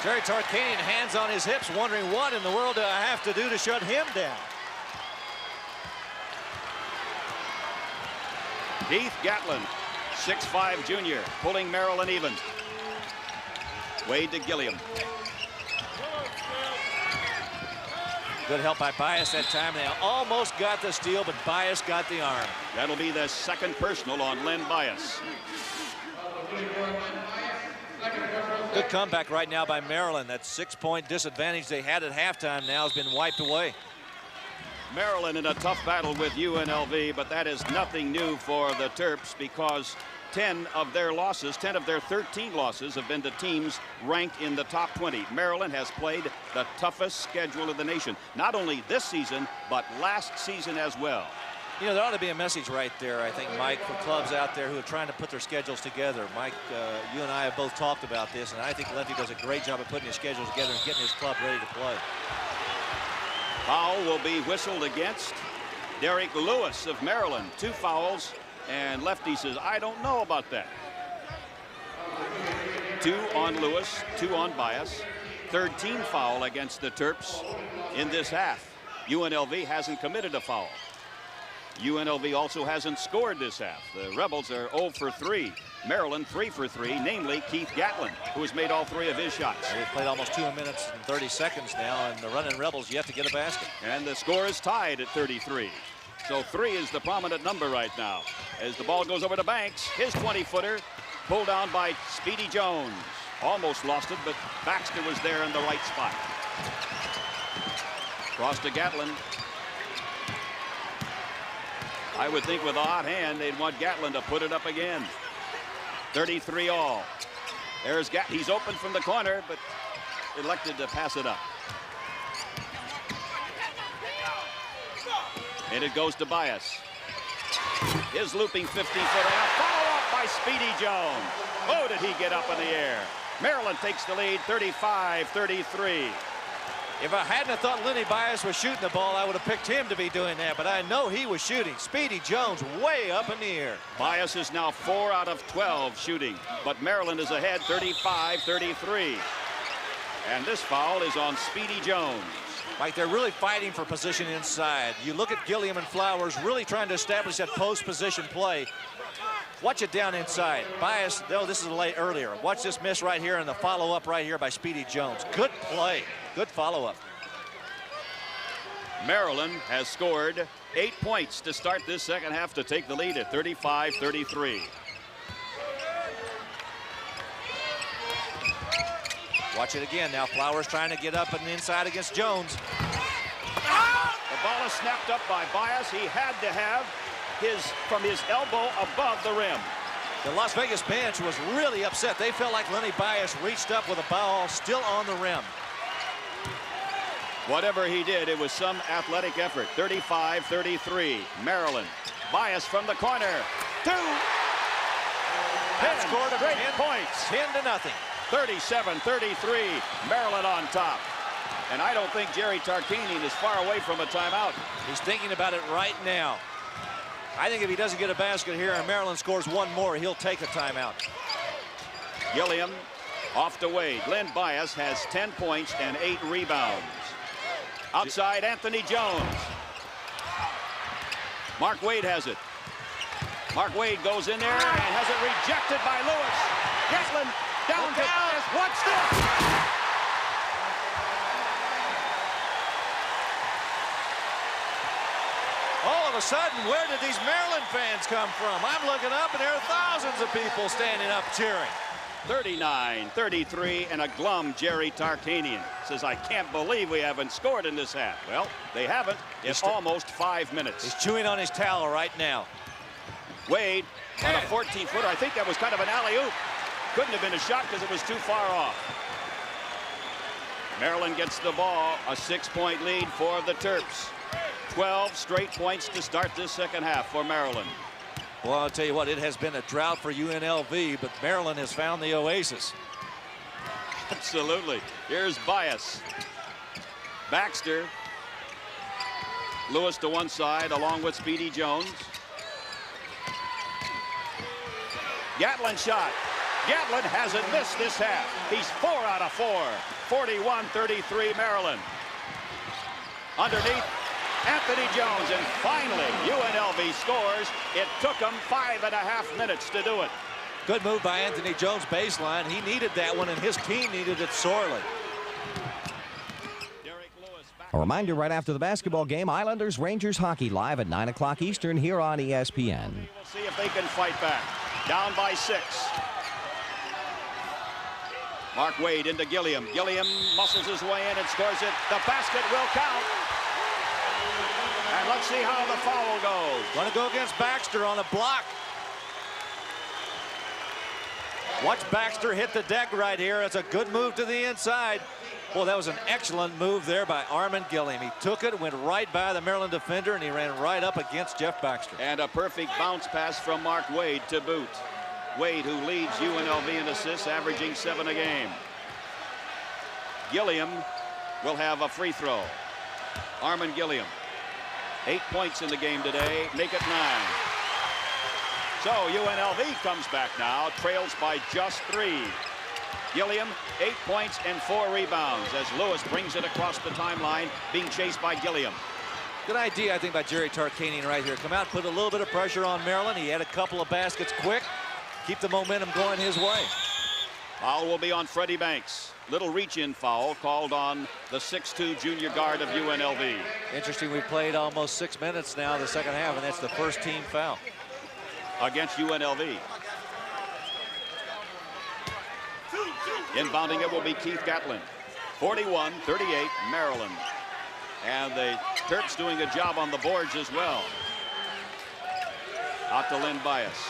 Speaker 2: Jerry Tarkanian, hands on his hips, wondering what in the world do I have to do to shut him down.
Speaker 1: Keith Gatland, 6'5" junior, pulling Maryland even. Wade to Gilliam.
Speaker 2: Good help by Bias that time. They almost got the steal, but Bias got the arm.
Speaker 1: That'll be the second personal on Len Bias.
Speaker 2: Good comeback right now by Maryland. That 6-point disadvantage they had at halftime now has been wiped away.
Speaker 1: Maryland in a tough battle with UNLV, but that is nothing new for the Terps because 10 of their 13 losses have been to teams ranked in the top 20. Maryland has played the toughest schedule in the nation, not only this season, but last season as well.
Speaker 2: You know, there ought to be a message right there, I think, Mike, for clubs out there who are trying to put their schedules together. Mike, you and I have both talked about this, and I think Lefty does a great job of putting his schedule together and getting his club ready to play.
Speaker 1: Foul will be whistled against Derek Lewis of Maryland. 2 fouls, and Lefty says, I don't know about that. 2 on Lewis, 2 on Bias. Third team foul against the Terps in this half. UNLV hasn't committed a foul. UNLV also hasn't scored this half. The Rebels are 0 for 3. Maryland 3 for 3, namely Keith Gatland, who has made all 3 of his shots.
Speaker 2: They've played almost 2 minutes and 30 seconds now, and the running Rebels yet to get a basket.
Speaker 1: And the score is tied at 33. So 3 is the prominent number right now. As the ball goes over to Banks, his 20-footer pulled down by Speedy Jones. Almost lost it, but Baxter was there in the right spot. Cross to Gatland. I would think with a hot hand, they'd want Gatland to put it up again. 33 all. There's he's open from the corner, but elected to pass it up. And it goes to Bias. His looping 15-footer. Follow-up by Speedy Jones. Oh, did he get up in the air. Maryland takes the lead, 35-33.
Speaker 2: If I hadn't have thought Lenny Bias was shooting the ball, I would have picked him to be doing that, but I know he was shooting. Speedy Jones way up in the air.
Speaker 1: Bias is now 4 out of 12 shooting, but Maryland is ahead 35-33. And this foul is on Speedy Jones.
Speaker 2: Mike, they're really fighting for position inside. You look at Gilliam and Flowers really trying to establish that post position play. Watch it down inside. Bias, though, this is late earlier. Watch this miss right here and the follow-up right here by Speedy Jones. Good play. Good follow-up.
Speaker 1: Maryland has scored 8 points to start this second half to take the lead at 35-33.
Speaker 2: Watch it again. Now Flowers trying to get up and inside against Jones.
Speaker 1: The ball is snapped up by Bias. He had to have from his elbow above the rim.
Speaker 2: The Las Vegas bench was really upset. They felt like Lenny Bias reached up with a ball still on the rim.
Speaker 1: Whatever he did, it was some athletic effort. 35-33, Maryland. Bias from the corner. 2.
Speaker 2: Penn scored a
Speaker 1: great points.
Speaker 2: 10-0.
Speaker 1: 37-33, Maryland on top. And I don't think Jerry Tarkanian is far away from a timeout.
Speaker 2: He's thinking about it right now. I think if he doesn't get a basket here and Maryland scores one more, he'll take a timeout.
Speaker 1: Gilliam off to Wade. Len Bias has 10 points and 8 rebounds. Outside, Anthony Jones. Mark Wade has it. Mark Wade goes in there and has it rejected by Lewis. Gatlin down to Bias. What's this?
Speaker 2: All of a sudden, where did these Maryland fans come from? I'm looking up and there are thousands of people standing up cheering.
Speaker 1: 39-33, and a glum Jerry Tarkanian says, I can't believe we haven't scored in this half. Well, they haven't. It's almost 5 minutes.
Speaker 2: He's chewing on his towel right now.
Speaker 1: Wade on a 14-footer. I think that was kind of an alley-oop. Couldn't have been a shot because it was too far off. Maryland gets the ball, a 6-point lead for the Terps. 12 straight points to start this second half for Maryland.
Speaker 2: Well, I'll tell you what, it has been a drought for UNLV, but Maryland has found the oasis.
Speaker 1: Absolutely. Here's Bias. Baxter. Lewis to one side along with Speedy Jones. Gatlin shot. Gatlin hasn't missed this half. He's 4 out of 4. 41-33 Maryland. Underneath, Anthony Jones, and finally UNLV scores. It took them 5.5 minutes to do it.
Speaker 2: Good move by Anthony Jones baseline. He needed that one and his team needed it sorely.
Speaker 3: A reminder right after the basketball game, Islanders Rangers hockey live at 9 o'clock Eastern here on ESPN.
Speaker 1: We'll see if they can fight back. Down by 6. Mark Wade into Gilliam. Gilliam muscles his way in and scores it. The basket will count. And let's see how the foul goes.
Speaker 2: Going to go against Baxter on a block. Watch Baxter hit the deck right here. It's a good move to the inside. Well, that was an excellent move there by Armin Gilliam. He took it, went right by the Maryland defender, and he ran right up against Jeff Baxter.
Speaker 1: And a perfect bounce pass from Mark Wade to boot. Wade, who leads UNLV in assists, averaging 7 a game. Gilliam will have a free throw. Armin Gilliam. 8 points in the game today, make it 9. So UNLV comes back now, trails by just 3. Gilliam, 8 points and 4 rebounds as Lewis brings it across the timeline, being chased by Gilliam.
Speaker 2: Good idea, I think, by Jerry Tarkanian right here. Come out, put a little bit of pressure on Maryland. He had a couple of baskets quick. Keep the momentum going his way.
Speaker 1: Foul will be on Freddie Banks. Little reach-in foul called on the 6'2" junior guard of UNLV. Interesting,
Speaker 2: we've played almost 6 minutes now the second half, and that's the first team foul
Speaker 1: against UNLV. Inbounding it will be Keith Gatlin. 41-38 Maryland. And the Terps doing a job on the boards as well. Out to Len Bias.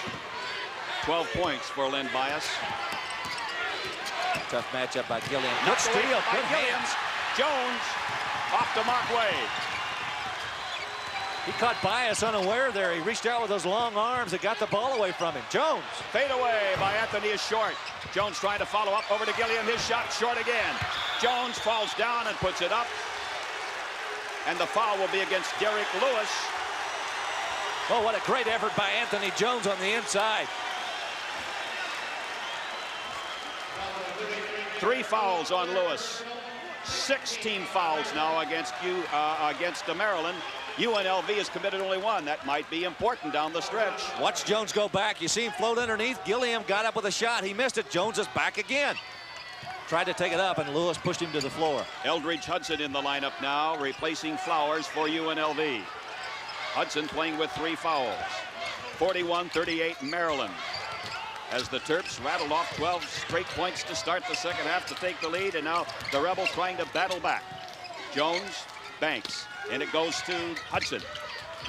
Speaker 1: 12 points for Len Bias.
Speaker 2: Tough matchup by Gilliam. Good steal, good hands.
Speaker 1: Jones off to Mark Wade.
Speaker 2: He caught Bias unaware there. He reached out with those long arms and got the ball away from him. Jones.
Speaker 1: Fade away by Anthony is short. Jones trying to follow up over to Gilliam. His shot short again. Jones falls down and puts it up. And the foul will be against Derek Lewis.
Speaker 2: Oh, what a great effort by Anthony Jones on the inside.
Speaker 1: 3 fouls on Lewis. 6 team fouls now against Maryland. UNLV has committed only one. That might be important down the stretch.
Speaker 2: Watch Jones go back. You see him float underneath. Gilliam got up with a shot. He missed it. Jones is back again. Tried to take it up, and Lewis pushed him to the floor.
Speaker 1: Eldridge Hudson in the lineup now, replacing Flowers for UNLV. Hudson playing with 3 fouls. 41-38 Maryland. As the Terps rattled off 12 straight points to start the second half to take the lead, and now the Rebels trying to battle back. Jones, Banks, and it goes to Hudson.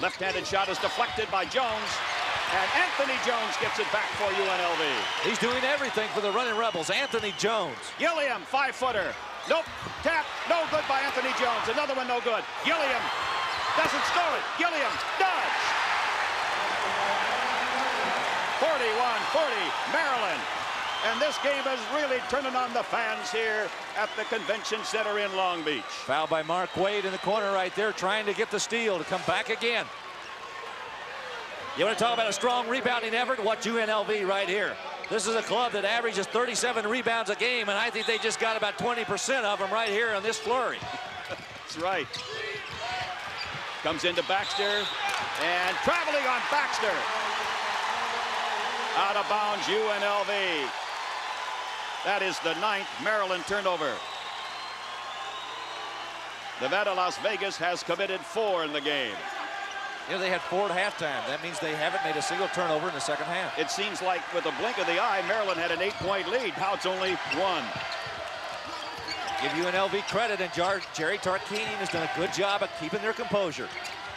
Speaker 1: Left-handed shot is deflected by Jones, and Anthony Jones gets it back for UNLV.
Speaker 2: He's doing everything for the running Rebels. Anthony Jones.
Speaker 1: Gilliam, 5-footer. Nope, tap, no good by Anthony Jones. Another one no good. Gilliam doesn't score it. Gilliam does. 41-40 Maryland. And this game is really turning on the fans here at the Convention Center in Long Beach.
Speaker 2: Foul by Mark Wade in the corner right there, trying to get the steal to come back again. You want to talk about a strong rebounding effort? Watch UNLV right here. This is a club that averages 37 rebounds a game, and I think they just got about 20% of them right here on this flurry.
Speaker 1: That's right. Comes into Baxter, and traveling on Baxter. Out of bounds, UNLV. That is the 9th Maryland turnover. Nevada, Las Vegas has committed 4 in the game.
Speaker 2: You know, they had 4 at halftime. That means they haven't made a single turnover in the second half.
Speaker 1: It seems like with a blink of the eye, Maryland had an 8-point lead. Now it's only 1.
Speaker 2: Give UNLV credit, and Jerry Tarkanian has done a good job of keeping their composure.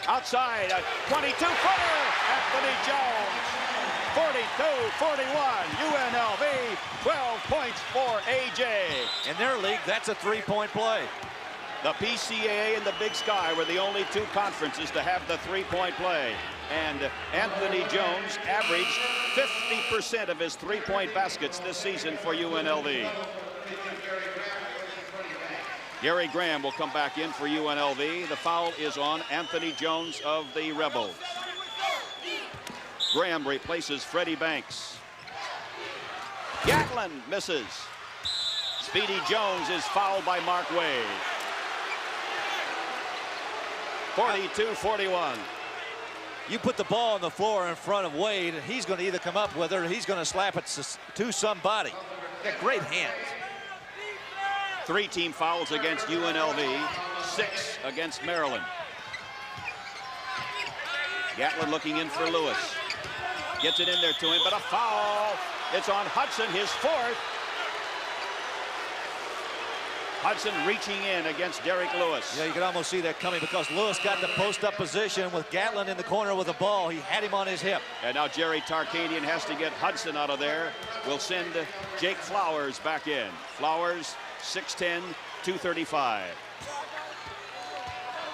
Speaker 1: Outside, a 22-footer, Anthony Jones. 42-41, UNLV, 12 points for AJ.
Speaker 2: In their league, that's a 3-point play.
Speaker 1: The PCAA and the Big Sky were the only 2 conferences to have the 3-point play. And Anthony Jones averaged 50% of his 3-point baskets this season for UNLV. Gary Graham will come back in for UNLV. The foul is on Anthony Jones of the Rebels. Graham replaces Freddie Banks. Gatlin misses. Speedy Jones is fouled by Mark Wade. 42-41.
Speaker 2: You put the ball on the floor in front of Wade, and he's going to either come up with it or he's going to slap it to somebody. Got great hands.
Speaker 1: 3 team fouls against UNLV, 6 against Maryland. Gatlin looking in for Lewis. Gets it in there to him, but a foul. It's on Hudson, his 4th. Hudson reaching in against Derek Lewis.
Speaker 2: Yeah, you can almost see that coming because Lewis got the post-up position with Gatlin in the corner with the ball. He had him on his hip.
Speaker 1: And now Jerry Tarkanian has to get Hudson out of there. We'll send Jake Flowers back in. Flowers, 6'10", 235.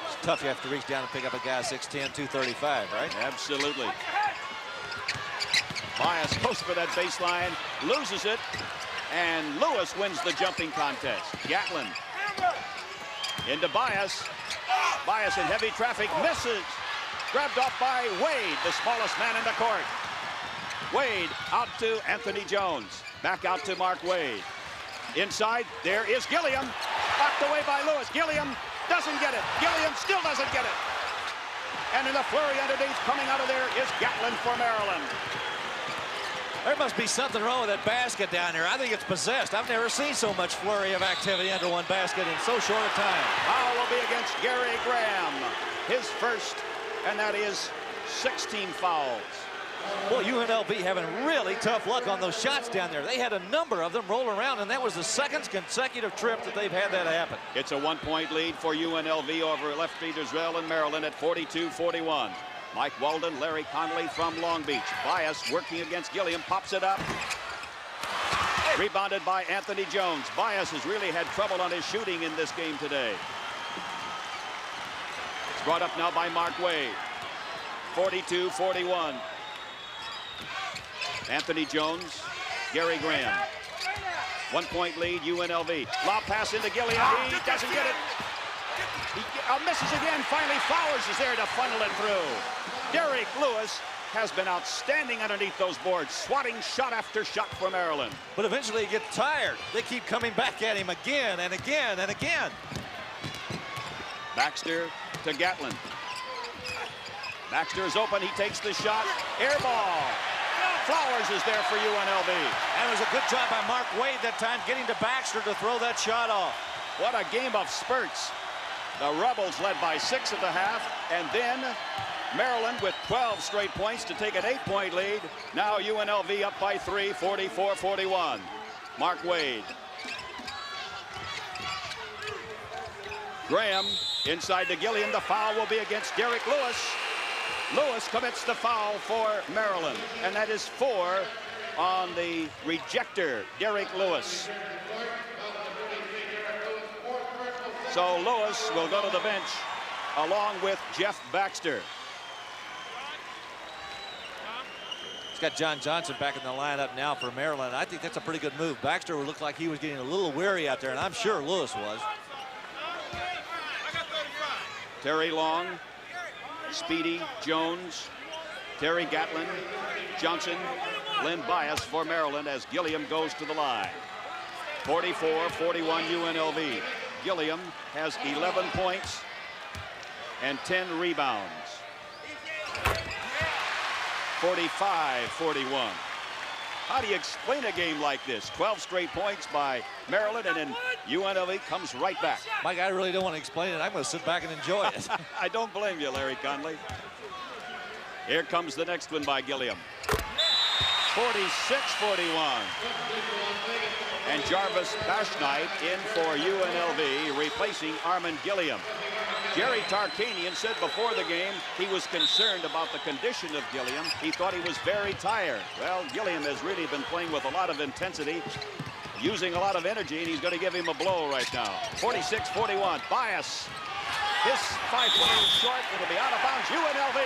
Speaker 2: It's tough. You have to reach down and pick up a guy 6'10", 235, right?
Speaker 1: Absolutely. Bias goes for that baseline, loses it, and Lewis wins the jumping contest. Gatlin into Bias. Bias in heavy traffic, misses. Grabbed off by Wade, the smallest man in the court. Wade out to Anthony Jones. Back out to Mark Wade. Inside, there is Gilliam. Knocked away by Lewis. Gilliam doesn't get it. Gilliam still doesn't get it. And in the flurry underneath, coming out of there is Gatlin for Maryland.
Speaker 2: There must be something wrong with that basket down there. I think it's possessed. I've never seen so much flurry of activity under one basket in so short a time.
Speaker 1: Foul will be against Gary Graham. His first, and that is 16 fouls.
Speaker 2: Boy, UNLV having really tough luck on those shots down there. They had a number of them roll around, and that was the 2nd consecutive trip that they've had that happen.
Speaker 1: It's a 1-point lead for UNLV over Left Feed Israel and Maryland at 42-41. Mike Walden, Larry Connolly from Long Beach. Bias working against Gilliam, pops it up. Rebounded by Anthony Jones. Bias has really had trouble on his shooting in this game today. It's brought up now by Mark Wade. 42-41. Anthony Jones, Gary Graham. 1-point lead, UNLV. Lob pass into Gilliam. He doesn't get it. He misses again. Finally, Flowers is there to funnel it through. Derek Lewis has been outstanding underneath those boards, swatting shot after shot for Maryland.
Speaker 2: But eventually he gets tired. They keep coming back at him again and again and again.
Speaker 1: Baxter to Gatlin. Baxter is open. He takes the shot. Air ball. Flowers is there for UNLV.
Speaker 2: And it was a good job by Mark Wade that time getting to Baxter to throw that shot off.
Speaker 1: What a game of spurts. The Rebels led by 6 at the half, and then Maryland with 12 straight points to take an 8-point lead. Now UNLV up by 3, 44-41. Mark Wade. Graham inside to Gilliam. The foul will be against Derek Lewis. Lewis commits the foul for Maryland, and that is 4 on the rejector, Derek Lewis. So Lewis will go to the bench along with Jeff Baxter.
Speaker 2: He's got John Johnson back in the lineup now for Maryland. I think that's a pretty good move. Baxter looked like he was getting a little weary out there, and I'm sure Lewis was.
Speaker 1: Terry Long, Speedy, Jones, Terry Gatlin, Johnson, Len Bias for Maryland as Gilliam goes to the line. 44-41 UNLV. Gilliam has 11 points and 10 rebounds. 45-41. How do you explain a game like this? 12 straight points by Maryland, and then UNLV comes right back.
Speaker 2: Mike, I really don't want to explain it. I'm going to sit back and enjoy it.
Speaker 1: I don't blame you, Larry Conley. Here comes the next one by Gilliam. 46-41. And Jarvis Bashnight in for UNLV, replacing Armand Gilliam. Jerry Tarkanian said before the game he was concerned about the condition of Gilliam. He thought he was very tired. Well, Gilliam has really been playing with a lot of intensity, using a lot of energy, and he's going to give him a blow right now. 46-41. Bias. This 5-footer is short. It'll be out of bounds. UNLV.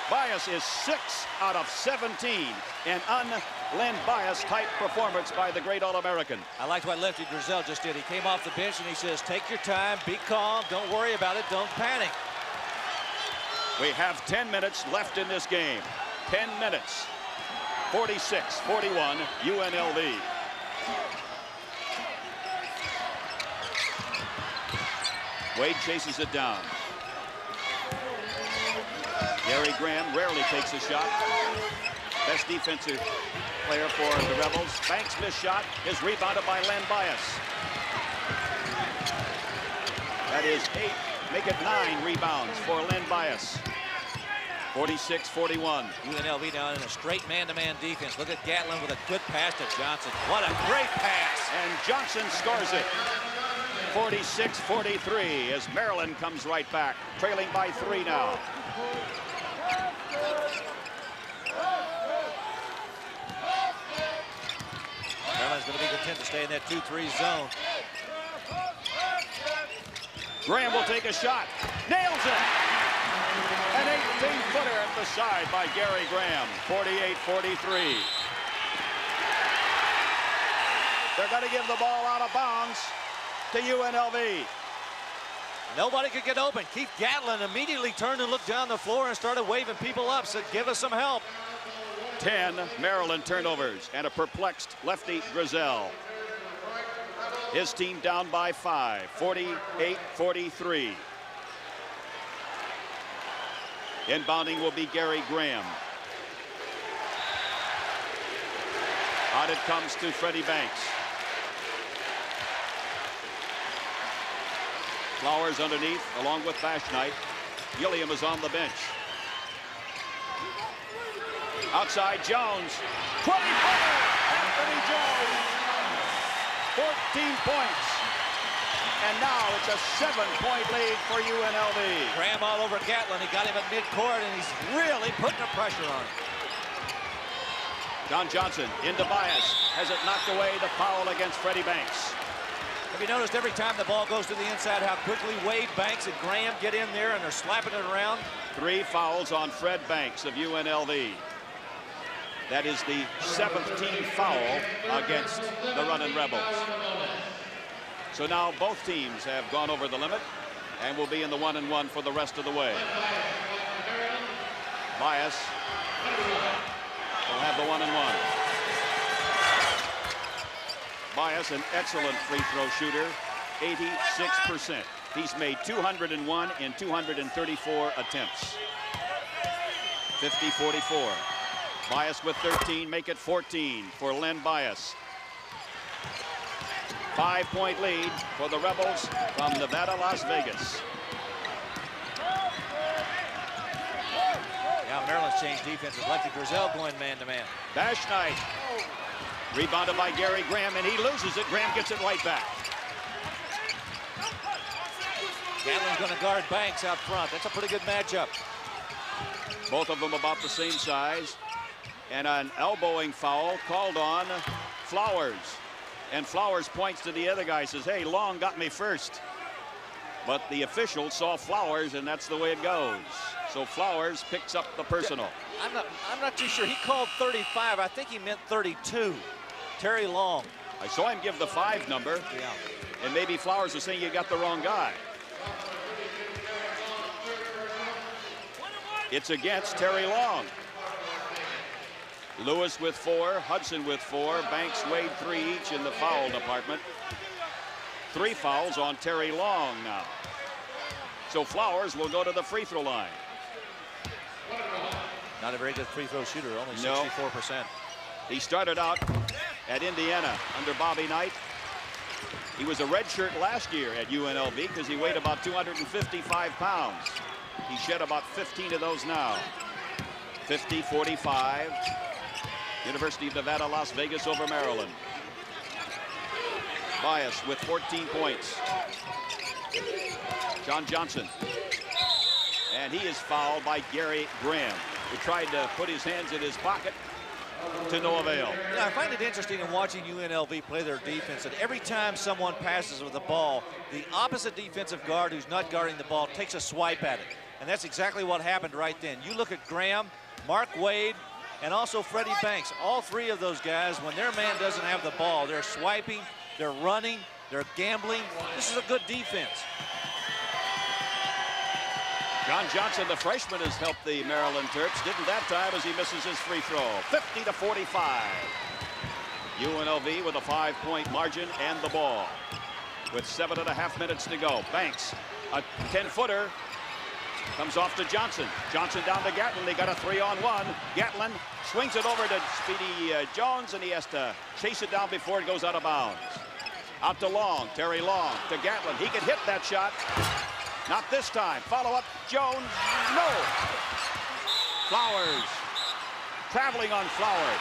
Speaker 1: Bias is 6 out of 17. An un-Len Bias type performance by the great All-American.
Speaker 2: I liked what Lefty Drizel just did. He came off the bench and he says, take your time, be calm, don't worry about it, don't panic.
Speaker 1: We have 10 minutes left in this game. 10 minutes. 46-41 UNLV. Wade chases it down. Gary Graham rarely takes a shot. Best defensive player for the Rebels. Banks' missed shot is rebounded by Len Bias. That is 8, make it 9 rebounds for Len Bias. 46-41.
Speaker 2: UNLV now in a straight man-to-man defense. Look at Gatlin with a good pass to Johnson. What a great pass.
Speaker 1: And Johnson scores it. 46-43 as Maryland comes right back, trailing by 3 now.
Speaker 2: Maryland's going to be content to stay in that 2-3 zone.
Speaker 1: Graham will take a shot. Nails it. An 18-footer at the side by Gary Graham. 48-43. They're going to give the ball out of bounds to UNLV.
Speaker 2: Nobody could get open. Keith Gatlin immediately turned and looked down the floor and started waving people up, said, give us some help.
Speaker 1: 10 Maryland turnovers and a perplexed Lefty Drizel. His team down by 5, 48-43. Inbounding will be Gary Graham. Out it comes to Freddie Banks. Flowers underneath, along with Bashnight. Gilliam is on the bench. Outside Jones. 20-footer! Anthony Jones. 14 points. And now it's a 7-point lead for UNLV.
Speaker 2: Graham all over Gatlin. He got him at midcourt, and he's really putting the pressure on him.
Speaker 1: John Johnson into Bias. Has it knocked away, the foul against Freddie Banks.
Speaker 2: Have you noticed every time the ball goes to the inside how quickly Wade, Banks, and Graham get in there and they're slapping it around? 3
Speaker 1: fouls on Fred Banks of UNLV. That is the 7th team foul against the Runnin' Rebels. So now both teams have gone over the limit and will be in the 1-and-1 for the rest of the way. Bias will have the 1-and-1. Bias, an excellent free throw shooter, 86%. He's made 201 in 234 attempts. 50-44. Bias with 13, make it 14 for Len Bias. 5-point lead for the Rebels from Nevada, Las Vegas.
Speaker 2: Now Maryland's changed defenses. Lefty Drizel going man-to-man.
Speaker 1: Bash Knight. Rebounded by Gary Graham, and he loses it. Graham gets it right back.
Speaker 2: Gatlin's going to guard Banks out front. That's a pretty good matchup.
Speaker 1: Both of them about the same size. And an elbowing foul called on Flowers. And Flowers points to the other guy, says, hey, Long got me first. But the official saw Flowers, and that's the way it goes. So Flowers picks up the personal.
Speaker 2: I'm not too sure. He called 35. I think he meant 32. Terry Long.
Speaker 1: I saw him give the 5 number.
Speaker 2: Yeah.
Speaker 1: And maybe Flowers was saying you got the wrong guy. It's against Terry Long. Lewis with 4, Hudson with 4, Banks, Wade 3 each in the foul department. 3 fouls on Terry Long now. So Flowers will go to the free throw line.
Speaker 2: Not a very good free throw shooter, only 64%.
Speaker 1: No. He started out at Indiana under Bobby Knight. He was a redshirt last year at UNLV because he weighed about 255 pounds. He shed about 15 of those now. 50-45. University of Nevada, Las Vegas over Maryland. Bias with 14 points. John Johnson. And he is fouled by Gary Graham, who tried to put his hands in his pocket to no avail.
Speaker 2: Yeah, I find it interesting in watching UNLV play their defense that every time someone passes with the ball, the opposite defensive guard who's not guarding the ball takes a swipe at it. And that's exactly what happened right then. You look at Graham, Mark Wade, and also Freddie Banks. All 3 of those guys, when their man doesn't have the ball, they're swiping, they're running, they're gambling. This is a good defense.
Speaker 1: John Johnson, the freshman, has helped the Maryland Terps. Didn't that time as he misses his free throw. 50-45. UNLV with a 5-point margin and the ball. With 7.5 minutes to go. Banks, a 10-footer. Comes off to Johnson. Johnson down to Gatlin. They got a 3-on-1. Gatlin swings it over to Speedy Jones, and he has to chase it down before it goes out of bounds. Out to Long. Terry Long to Gatlin. He can hit that shot. Not this time. Follow up. Jones. No. Flowers. Traveling on Flowers.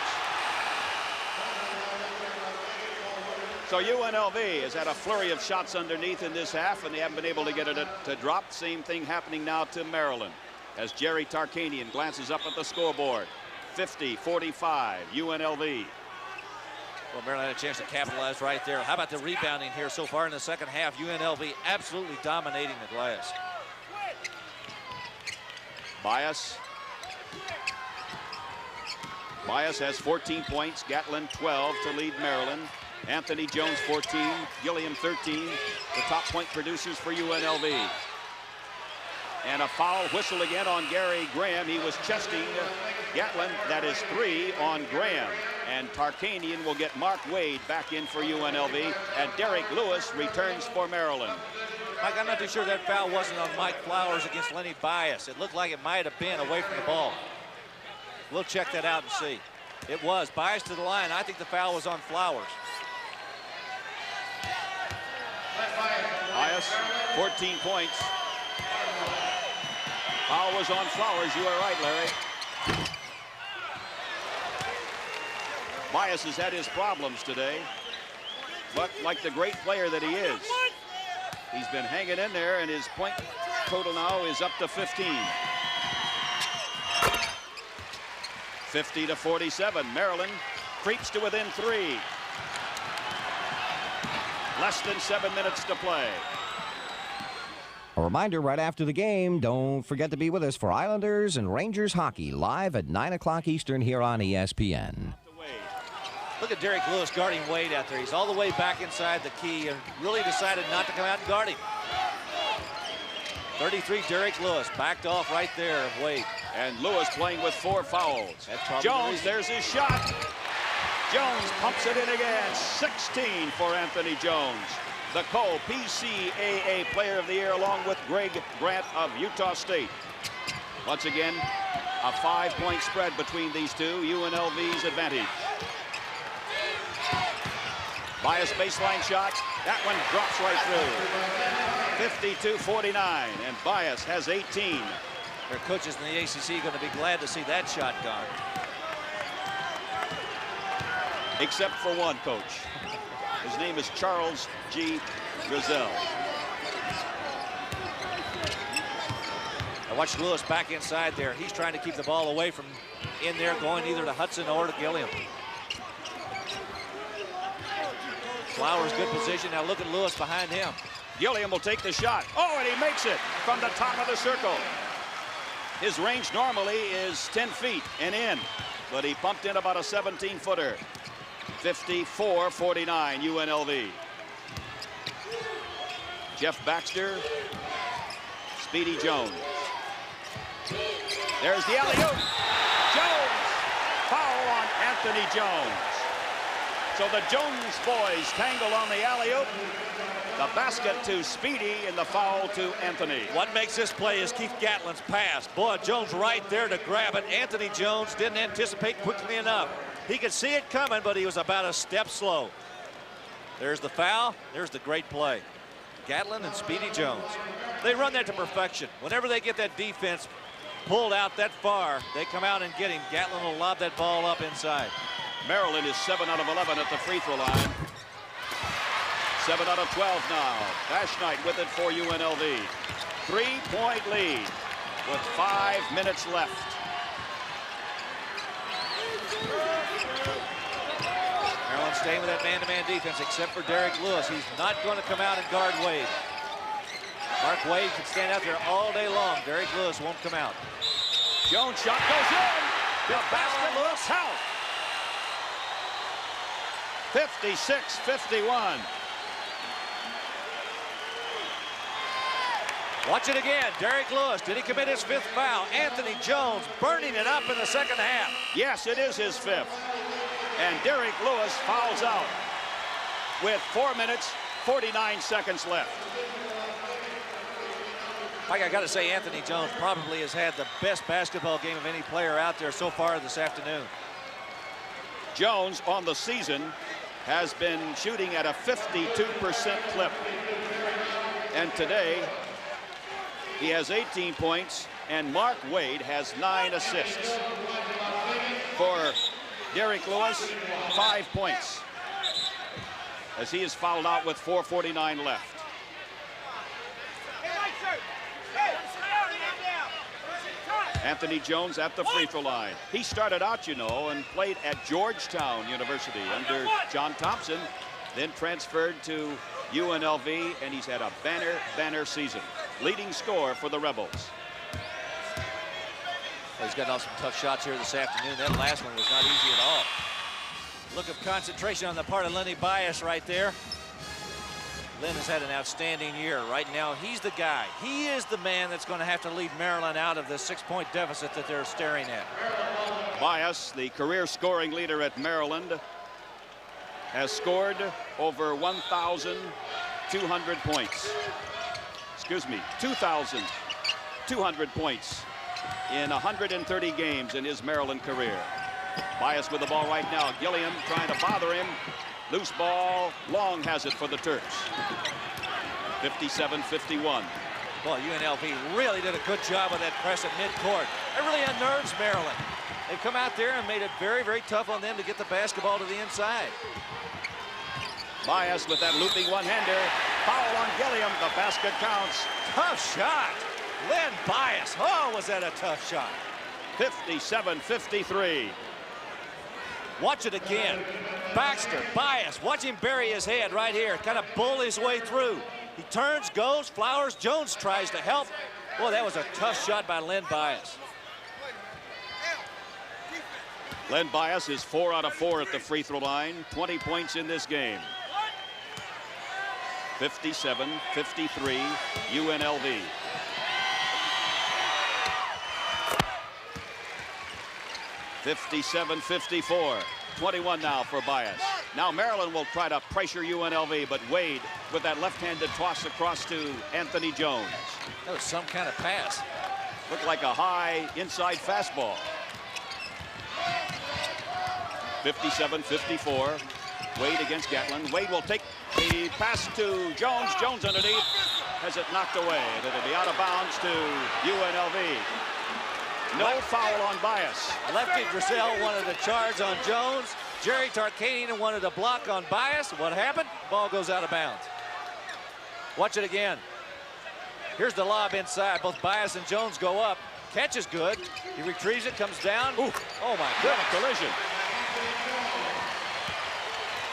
Speaker 1: So UNLV has had a flurry of shots underneath in this half, and they haven't been able to get it to drop. Same thing happening now to Maryland as Jerry Tarkanian glances up at the scoreboard. 50-45, UNLV.
Speaker 2: Well, Maryland had a chance to capitalize right there. How about the rebounding here so far in the second half? UNLV absolutely dominating the glass.
Speaker 1: Bias. Bias has 14 points. Gatlin 12 to lead Maryland. Anthony Jones 14, Gilliam 13, the top point producers for UNLV. And a foul whistle again on Gary Graham. He was chesting Gatlin. That is 3 on Graham. And Tarkanian will get Mark Wade back in for UNLV. And Derek Lewis returns for Maryland.
Speaker 2: Mike, I'm not too sure that foul wasn't on Mike Flowers against Lenny Bias. It looked like it might have been away from the ball. We'll check that out and see. It was. Bias to the line. I think the foul was on Flowers.
Speaker 1: Bias, 14 points. Foul was on Flowers. You are right, Larry. Bias has had his problems today, but like the great player that he is, he's been hanging in there, and his point total now is up to 15. 50-47. Maryland creeps to within 3. Less than 7 minutes to play.
Speaker 3: A reminder right after the game, don't forget to be with us for Islanders and Rangers hockey live at 9 o'clock Eastern here on ESPN.
Speaker 2: Look at Derek Lewis guarding Wade out there. He's all the way back inside the key and really decided not to come out and guard him. 33, Derek Lewis backed off right there of Wade.
Speaker 1: And Lewis playing with 4 fouls. Jones, there's his shot. Jones pumps it in again. 16 for Anthony Jones. the co-PCAA Player of the Year, along with Greg Grant of Utah State. Once again, a 5-point spread between these two, UNLV's advantage. Bias baseline shot. That one drops right through. 52-49, and Bias has 18.
Speaker 2: Their coaches in the ACC are going to be glad to see that shot gone.
Speaker 1: Except for one coach. His name is Charles G. Grizel.
Speaker 2: I watched Lewis back inside there. He's trying to keep the ball away from in there, going either to Hudson or to Gilliam. Flowers, good position. Now look at Lewis behind him.
Speaker 1: Gilliam will take the shot. Oh, and he makes it from the top of the circle. His range normally is 10 feet and in, but he pumped in about a 17-footer. 54-49 UNLV. Jeff Baxter, Speedy Jones. There's the alley-oop. Jones, foul on Anthony Jones. So the Jones boys tangle on the alley-oop. The basket to Speedy and the foul to Anthony.
Speaker 2: What makes this play is Keith Gatlin's pass. Boy, Jones right there to grab it. Anthony Jones didn't anticipate quickly enough. He could see it coming, but he was about a step slow. There's the foul. There's the great play. Gatlin and Speedy Jones. They run that to perfection. Whenever they get that defense pulled out that far, they come out and get him. Gatlin will lob that ball up inside.
Speaker 1: Maryland is 7 out of 11 at the free throw line. 7 out of 12 now. Dash Knight with it for UNLV. 3-point lead with 5 minutes left.
Speaker 2: Maryland staying with that man-to-man defense, except for Derek Lewis. He's not going to come out and guard Wade. Mark Wade can stand out there all day long. Derek Lewis won't come out.
Speaker 1: Jones shot goes in. The basket looks out. 56-51.
Speaker 2: Watch it again. Derek Lewis, did he commit his 5th foul? Anthony Jones burning it up in the second half.
Speaker 1: Yes, it is his 5th. And Derek Lewis fouls out with 4 minutes, 49 seconds left.
Speaker 2: Mike, I got to say, Anthony Jones probably has had the best basketball game of any player out there so far this afternoon.
Speaker 1: Jones on the season has been shooting at a 52% clip. And today, he has 18 points, and Mark Wade has 9 assists. For Derek Lewis, 5 points, as he is fouled out with 4:49 left. Anthony Jones at the free throw line. He started out, you know, and played at Georgetown University under John Thompson, then transferred to UNLV, and he's had a banner season. Leading scorer for the Rebels.
Speaker 2: He's gotten off some tough shots here this afternoon. That last one was not easy at all. Look of concentration on the part of Lenny Bias right there. Lynn has had an outstanding year. Right now, he's the guy. He is the man that's going to have to lead Maryland out of the 6-point deficit that they're staring at.
Speaker 1: Bias, the career scoring leader at Maryland, has scored over 1,200 points. Excuse me, 2,200 points in 130 games in his Maryland career. Bias with the ball right now. Gilliam trying to bother him. Loose ball. Long has it for the Turks. 57-51.
Speaker 2: Well, UNLV really did a good job of that press at midcourt. It really unnerves Maryland. They've come out there and made it very, very tough on them to get the basketball to the inside.
Speaker 1: Bias with that looping one-hander. Foul on Gilliam. The basket counts.
Speaker 2: Tough shot. Len Bias. Oh, was that a tough shot.
Speaker 1: 57-53.
Speaker 2: Watch it again. Baxter, Bias, watch him bury his head right here. Kind of bull his way through. He turns, goes, Flowers. Jones tries to help. Boy, that was a tough shot by Len Bias.
Speaker 1: Len Bias is 4 out of 4 at the free throw line. 20 points in this game. 57-53 UNLV. $57-54. 21 now for Bias. Now Maryland will try to pressure UNLV, but Wade with that left-handed toss across to Anthony Jones.
Speaker 2: That was some kind of pass.
Speaker 1: Looked like a high inside fastball. 57-54. Wade against Gatlin. Wade will take the pass to Jones. Jones underneath has it knocked away. It'll be out of bounds to UNLV. No foul on Bias.
Speaker 2: Lefty Drizel wanted to charge on Jones. Jerry Tarkanian wanted to block on Bias. What happened? Ball goes out of bounds. Watch it again. Here's the lob inside. Both Bias and Jones go up. Catch is good. He retrieves it, comes down. Ooh. Oh my goodness.
Speaker 1: Collision.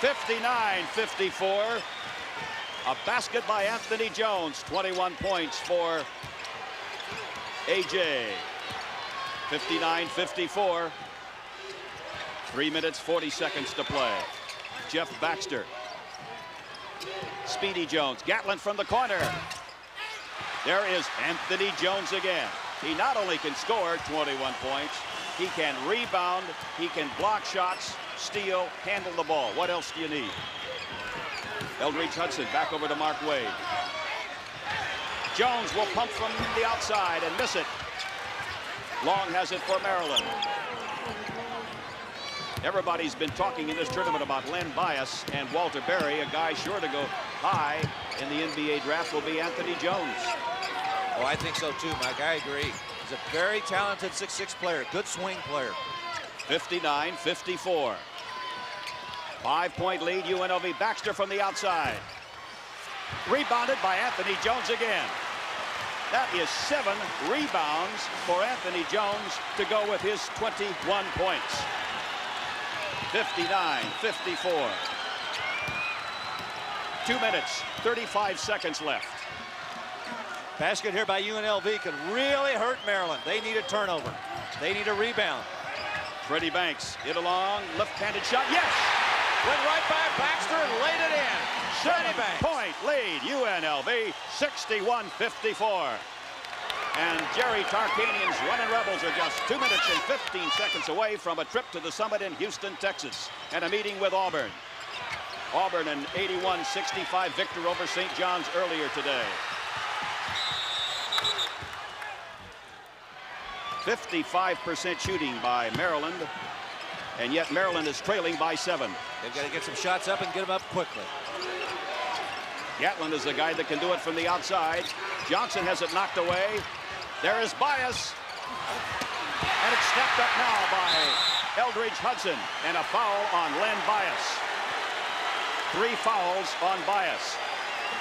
Speaker 1: 59-54. A basket by Anthony Jones. 21 points for AJ. 59-54. 3 minutes, 40 seconds to play. Jeff Baxter. Speedy Jones. Gatlin from the corner. There is Anthony Jones again. He not only can score 21 points, he can rebound, he can block shots, steal, handle the ball. What else do you need? Eldridge Hudson back over to Mark Wade. Jones will pump from the outside and miss it. Long has it for Maryland. Everybody's been talking in this tournament about Len Bias and Walter Berry. A guy sure to go high in the NBA draft will be Anthony Jones.
Speaker 2: Oh, I think so too, Mike. I agree. He's a very talented 6'6" player, good swing player.
Speaker 1: 59-54. 5-point lead, UNLV. Baxter from the outside. Rebounded by Anthony Jones again. That is 7 rebounds for Anthony Jones to go with his 21 points. 59-54. 2 minutes, 35 seconds left.
Speaker 2: Basket here by UNLV could really hurt Maryland. They need a turnover. They need a rebound.
Speaker 1: Freddie Banks hit along, left-handed shot. Yes!
Speaker 2: Went right by Baxter and laid it in. Freddie Banks.
Speaker 1: 7-point lead, UNLV, 61-54. And Jerry Tarkanian's running Rebels are just 2 minutes and 15 seconds away from a trip to the summit in Houston, Texas, and a meeting with Auburn. Auburn an 81-65 victor over St. John's earlier today. 55% shooting by Maryland, and yet Maryland is trailing by 7.
Speaker 2: They've got to get some shots up and get them up quickly.
Speaker 1: Gatlin is the guy that can do it from the outside. Johnson has it knocked away. There is Bias. And it's stepped up now by Eldridge Hudson. And a foul on Len Bias. 3 fouls on Bias.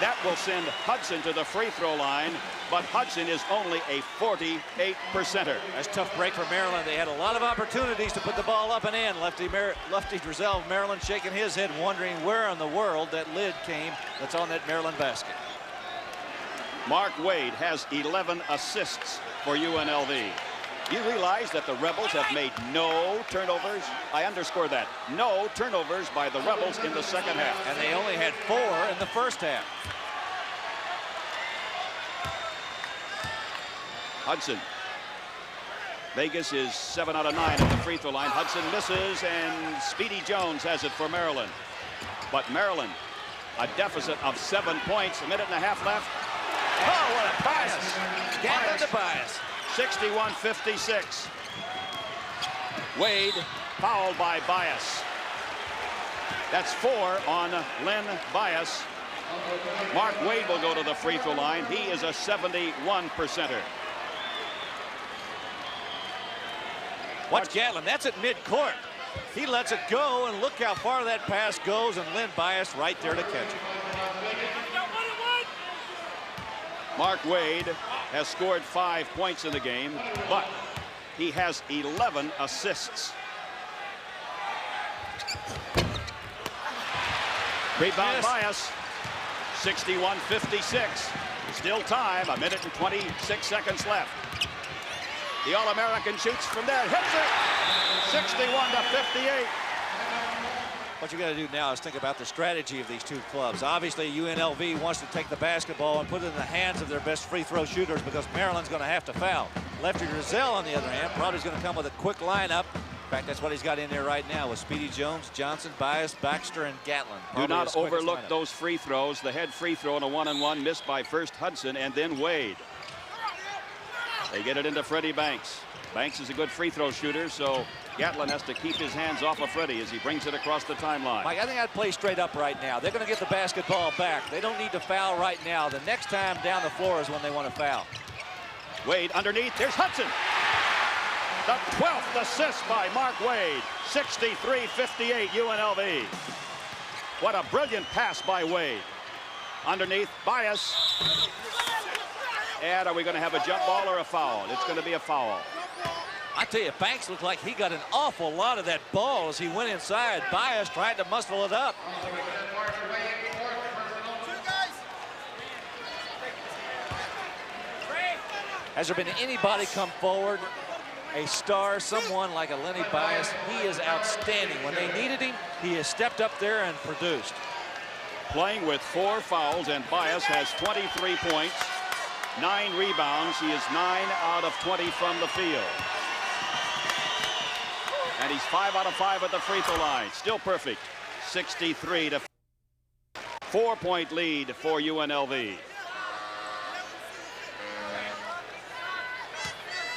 Speaker 1: That will send Hudson to the free throw line, but Hudson is only a 48%er.
Speaker 2: That's a tough break for Maryland. They had a lot of opportunities to put the ball up and in. Lefty Drizel of Maryland shaking his head, wondering where in the world that lid came that's on that Maryland basket.
Speaker 1: Mark Wade has 11 assists for UNLV. You realize that the Rebels have made no turnovers? I underscore that. No turnovers by the Rebels in the second half.
Speaker 2: And they only had 4 in the first half.
Speaker 1: Hudson. Vegas is 7 out of 9 at the free throw line. Hudson misses, and Speedy Jones has it for Maryland. But Maryland, a deficit of 7 points, a minute and a half left.
Speaker 2: Oh, what a Bias. Gatlin to Bias.
Speaker 1: 61-56. Wade fouled by Bias. That's 4 on Len Bias. Mark Wade will go to the free throw line. He is a 71%er.
Speaker 2: Watch Gatlin. That's at midcourt. He lets it go, and look how far that pass goes, and Len Bias right there to catch it.
Speaker 1: Mark Wade has scored 5 points in the game, but he has 11 assists. Rebound Bias. 61-56. Still time, a minute and 26 seconds left. The All-American shoots from there, hits it. 61-58.
Speaker 2: What you got to do now is think about the strategy of these two clubs. Obviously, UNLV wants to take the basketball and put it in the hands of their best free throw shooters because Maryland's going to have to foul. Lefty Drizel, on the other hand, probably is going to come with a quick lineup, fact, that's what he's got in there right now with Speedy Jones, Johnson, Bias, Baxter, and Gatlin.
Speaker 1: Do
Speaker 2: Probably
Speaker 1: not overlook those free throws. The head free throw in a 1-on-1 missed by first Hudson and then Wade. They get it into Freddie Banks. Banks is a good free throw shooter, so Gatlin has to keep his hands off of Freddie as he brings it across the timeline.
Speaker 2: Mike, I think I'd play straight up right now. They're going to get the basketball back. They don't need to foul right now. The next time down the floor is when they want to foul.
Speaker 1: Wade underneath. There's Hudson. The 12th assist by Mark Wade. 63-58 UNLV. What a brilliant pass by Wade. Underneath, Bias. And are we going to have a jump ball or a foul? It's going to be a foul.
Speaker 2: I tell you, Banks looked like he got an awful lot of that ball as he went inside. Bias tried to muscle it up. Has there been anybody come forward, a star, someone like a Lenny Bias? He is outstanding. When they needed him, he has stepped up there and produced.
Speaker 1: Playing with 4 fouls, and Bias has 23 points, 9 rebounds. He is 9 out of 20 from the field. And he's 5 out of 5 at the free throw line. Still perfect. 63 to 4-point lead for UNLV.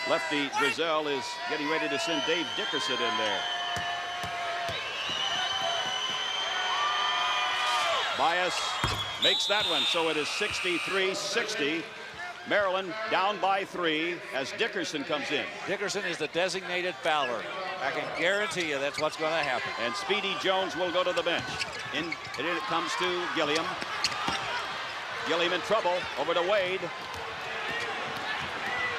Speaker 1: Lefty Drizel is getting ready to send Dave Dickerson in there. Bias makes that one, so it is 63-60. Maryland down by 3 as Dickerson comes in.
Speaker 2: Dickerson is the designated fouler. I can guarantee you that's what's going to happen.
Speaker 1: And Speedy Jones will go to the bench. In it comes to Gilliam. Gilliam in trouble. Over to Wade.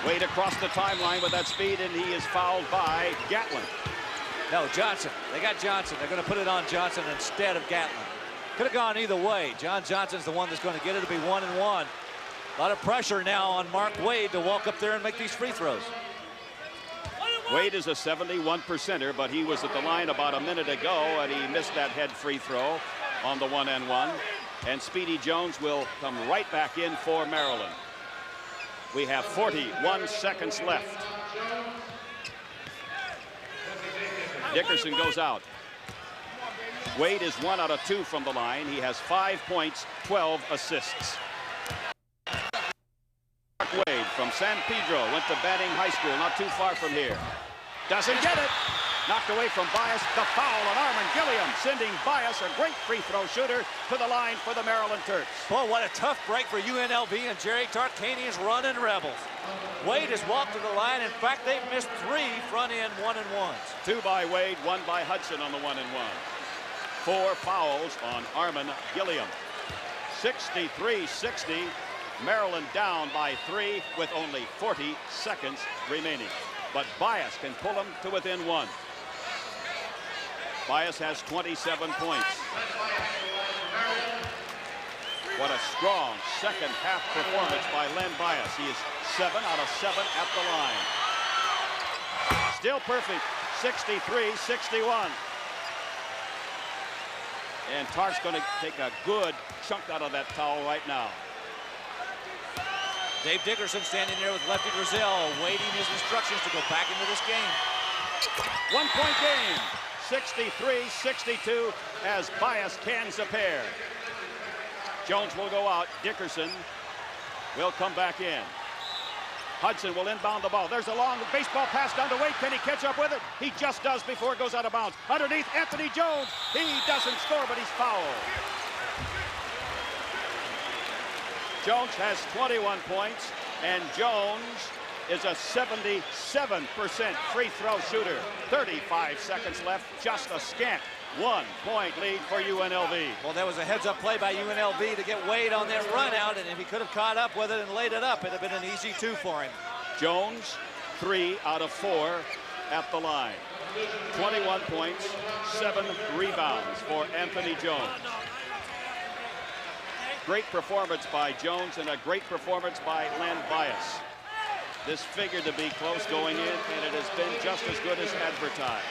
Speaker 1: Wade across the timeline with that speed, and he is fouled by Gatlin.
Speaker 2: No, Johnson. They got Johnson. They're going to put it on Johnson instead of Gatlin. Could have gone either way. John Johnson's the one that's going to get it. It'll be 1-1. A lot of pressure now on Mark Wade to walk up there and make these free throws.
Speaker 1: Wade is a 71%er, but he was at the line about a minute ago, and he missed that head free throw on the 1-and-1. And Speedy Jones will come right back in for Maryland. We have 41 seconds left. Dickerson goes out. Wade is 1 out of 2 from the line. He has 5 points, 12 assists. Mark Wade from San Pedro went to Banning High School, not too far from here. Doesn't get it. Knocked away from Bias. The foul on Armin Gilliam, sending Bias, a great free throw shooter, to the line for the Maryland Terps.
Speaker 2: Boy, what a tough break for UNLV and Jerry Tarkanian's running Rebels. Wade has walked to the line. In fact, they've missed 3 front-end 1-and-1s.
Speaker 1: 2 by Wade, 1 by Hudson on the 1-and-1. 4 fouls on Armin Gilliam. 63-60. Maryland down by 3 with only 40 seconds remaining. But Bias can pull them to within 1. Bias has 27 points. What a strong second half performance by Len Bias. He is 7 out of 7 at the line. Still perfect, 63-61. And Tark's going to take a good chunk out of that towel right now.
Speaker 2: Dave Dickerson standing there with Lefty Drizel, waiting his instructions to go back into this game.
Speaker 1: 1-point game, 63-62 as Bias cans a pair. Jones will go out. Dickerson will come back in. Hudson will inbound the ball. There's a long baseball pass down to Wade. Can he catch up with it? He just does before it goes out of bounds. Underneath, Anthony Jones. He doesn't score, but he's fouled. Jones has 21 points, and Jones is a 77% free throw shooter. 35 seconds left, just a scant 1-point lead for UNLV.
Speaker 2: Well, there was a heads-up play by UNLV to get Wade on that run out, and if he could have caught up with it and laid it up, it'd have been an easy 2 for him.
Speaker 1: Jones, 3 out of 4 at the line. 21 points, 7 rebounds for Anthony Jones. Great performance by Jones and a great performance by Len Bias. This figured to be close going in, and it has been just as good as advertised.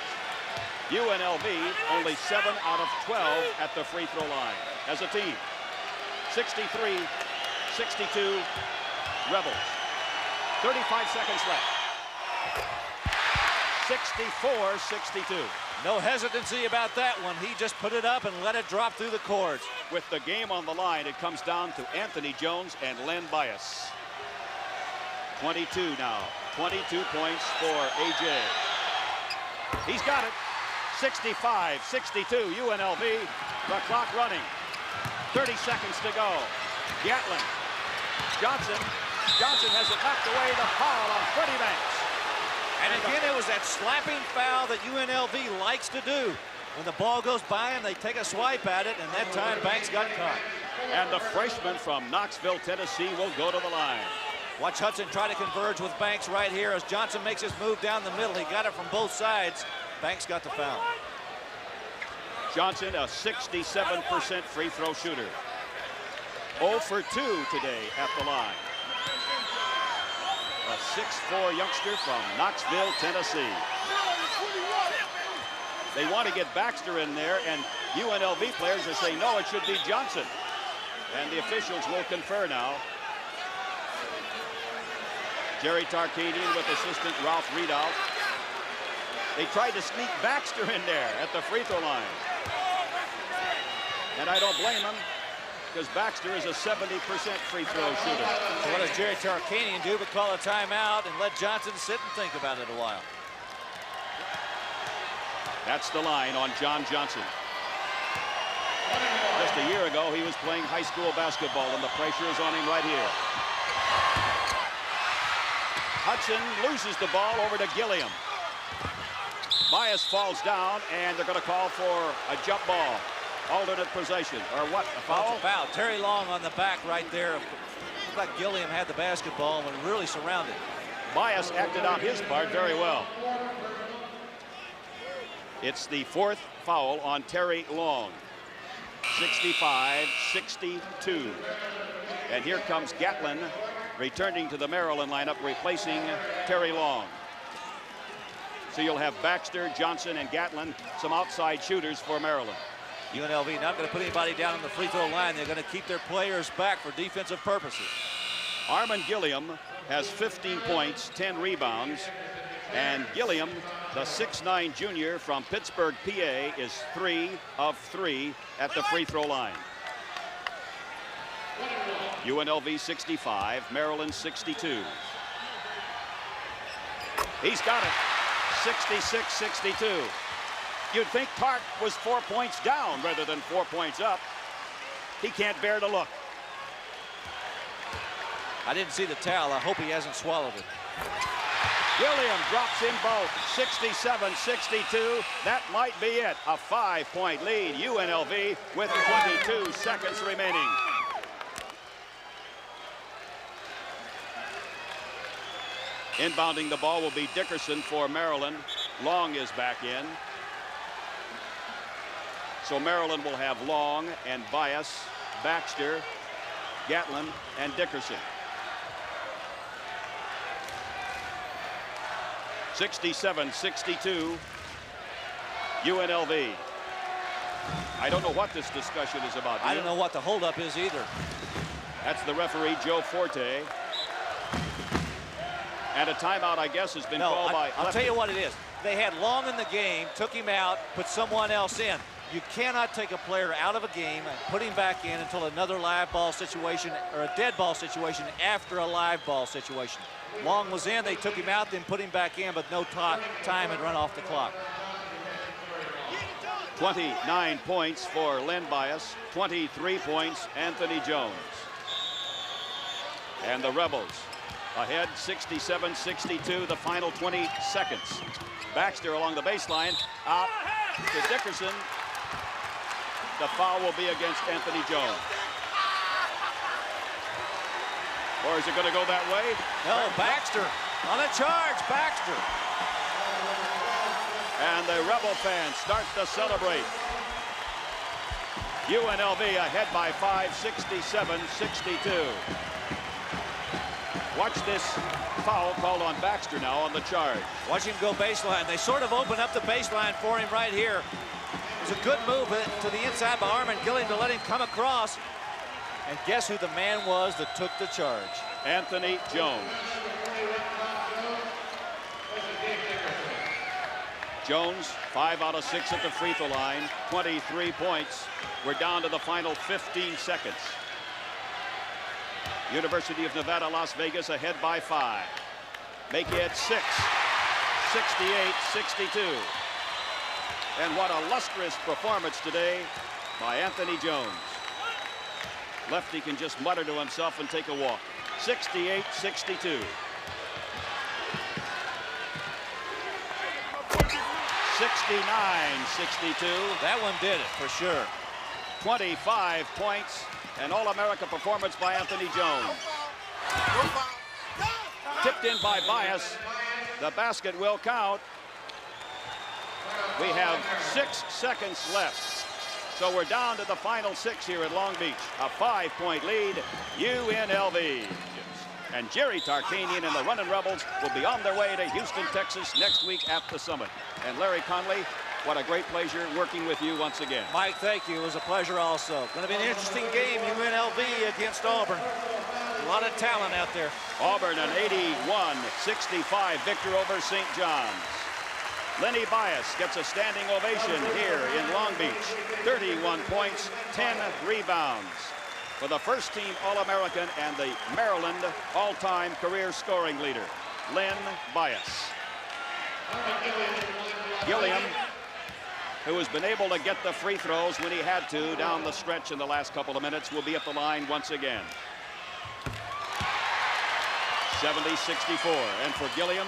Speaker 1: UNLV only 7 out of 12 at the free throw line as a team. 63-62 Rebels. 35 seconds left. 64-62.
Speaker 2: No hesitancy about that one. He just put it up and let it drop through the cords.
Speaker 1: With the game on the line, it comes down to Anthony Jones and Len Bias. 22 now. 22 points for A.J. He's got it. 65-62, UNLV. The clock running. 30 seconds to go. Gatlin. Johnson. Johnson has it knocked away. The foul on Freddie Banks.
Speaker 2: And again, it was that slapping foul that UNLV likes to do. When the ball goes by them, they take a swipe at it, and that time Banks got caught.
Speaker 1: And the freshman from Knoxville, Tennessee will go to the line.
Speaker 2: Watch Hudson try to converge with Banks right here as Johnson makes his move down the middle. He got it from both sides. Banks got the foul.
Speaker 1: Johnson, a 67% free throw shooter. 0 for 2 today at the line. A 6'4" youngster from Knoxville, Tennessee. They want to get Baxter in there, and UNLV players are saying, no, it should be Johnson. And the officials will confer now. Jerry Tarkanian with assistant Ralph Reedout. They tried to sneak Baxter in there at the free throw line. And I don't blame him, because Baxter is a 70% free throw shooter.
Speaker 2: So what does Jerry Tarkanian do but call a timeout and let Johnson sit and think about it a while?
Speaker 1: That's the line on John Johnson. Just a year ago, he was playing high school basketball, and the pressure is on him right here. Hudson loses the ball over to Gilliam. Bias falls down, and they're going to call for a jump ball. Alternate possession, or what, a foul?
Speaker 2: Foul. Terry Long on the back right there. Looked like Gilliam had the basketball and really surrounded.
Speaker 1: Bias acted out his part very well. It's the 4th foul on Terry Long. 65-62. And here comes Gatlin returning to the Maryland lineup, replacing Terry Long. So you'll have Baxter, Johnson, and Gatlin, some outside shooters for Maryland.
Speaker 2: UNLV not going to put anybody down on the free throw line. They're going to keep their players back for defensive purposes.
Speaker 1: Armand Gilliam has 15 points, 10 rebounds. And Gilliam, the 6'9" junior from Pittsburgh, PA, is 3 of 3 at the free throw line. UNLV 65, Maryland 62. He's got it. 66-62. You'd think Tark was 4 points down rather than 4 points up. He can't bear to look.
Speaker 2: I didn't see the towel. I hope he hasn't swallowed it.
Speaker 1: Gilliam drops in both. 67-62. That might be it. A 5-point lead. UNLV with 22 seconds remaining. Inbounding the ball will be Dickerson for Maryland. Long is back in. So Maryland will have Long and Bias, Baxter, Gatlin, and Dickerson. 67-62, UNLV. I don't know what this discussion is about.
Speaker 2: I don't know what the holdup is either.
Speaker 1: That's the referee, Joe Forte. And a timeout, I guess, has been called by...
Speaker 2: I'll tell you what it is. They had Long in the game, took him out, put someone else in. You cannot take a player out of a game and put him back in until another live ball situation or a dead ball situation after a live ball situation. Long was in, they took him out, then put him back in, but no time had run off the clock.
Speaker 1: 29 points for Len Bias, 23 points, Anthony Jones. And the Rebels ahead 67-62, the final 20 seconds. Baxter along the baseline, out to Dickerson. The foul will be against Anthony Jones. Or is it going to go that way?
Speaker 2: No, Baxter on a charge, Baxter.
Speaker 1: And the Rebel fans start to celebrate. UNLV ahead by 5, 67-62. Watch this foul called on Baxter now on the charge.
Speaker 2: Watch him go baseline. They sort of open up the baseline for him right here. It was a good move to the inside by Armand Gilliam to let him come across. And guess who the man was that took the charge?
Speaker 1: Anthony Jones. Jones, 5 out of 6 at the free throw line, 23 points. We're down to the final 15 seconds. University of Nevada, Las Vegas ahead by 5. Make it 6, 68-62. And what a lustrous performance today by Anthony Jones. Lefty can just mutter to himself and take a walk. 68-62. 69-62.
Speaker 2: That one did it for sure.
Speaker 1: 25 points. An All-America performance by Anthony Jones. Tipped in by Bias. The basket will count. We have 6 seconds left. So we're down to the final 6 here at Long Beach. A 5-point lead, UNLV. And Jerry Tarkanian and the Runnin' Rebels will be on their way to Houston, Texas next week at the Summit. And Larry Conley, what a great pleasure working with you once again.
Speaker 2: Mike, thank you. It was a pleasure also. Going to be an interesting game, UNLV against Auburn. A lot of talent out there.
Speaker 1: Auburn an 81-65 victory over St. John's. Lenny Bias gets a standing ovation here in Long Beach. 31 points, 10 rebounds. For the first team All-American and the Maryland all-time career scoring leader, Len Bias. Gilliam, who has been able to get the free throws when he had to down the stretch in the last couple of minutes, will be at the line once again. 70-64, and for Gilliam,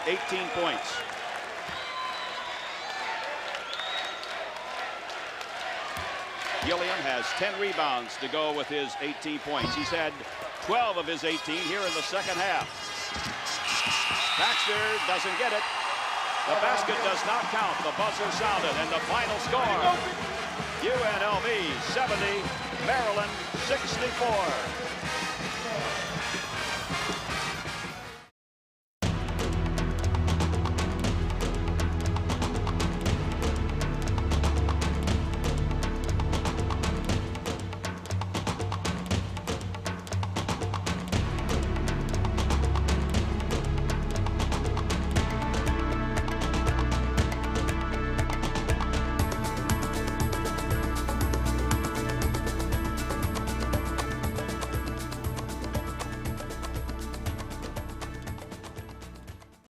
Speaker 1: 18 points. Gilliam has 10 rebounds to go with his 18 points. He's had 12 of his 18 here in the second half. Baxter doesn't get it. The basket does not count. The buzzer sounded, and the final score, UNLV 70, Maryland 64.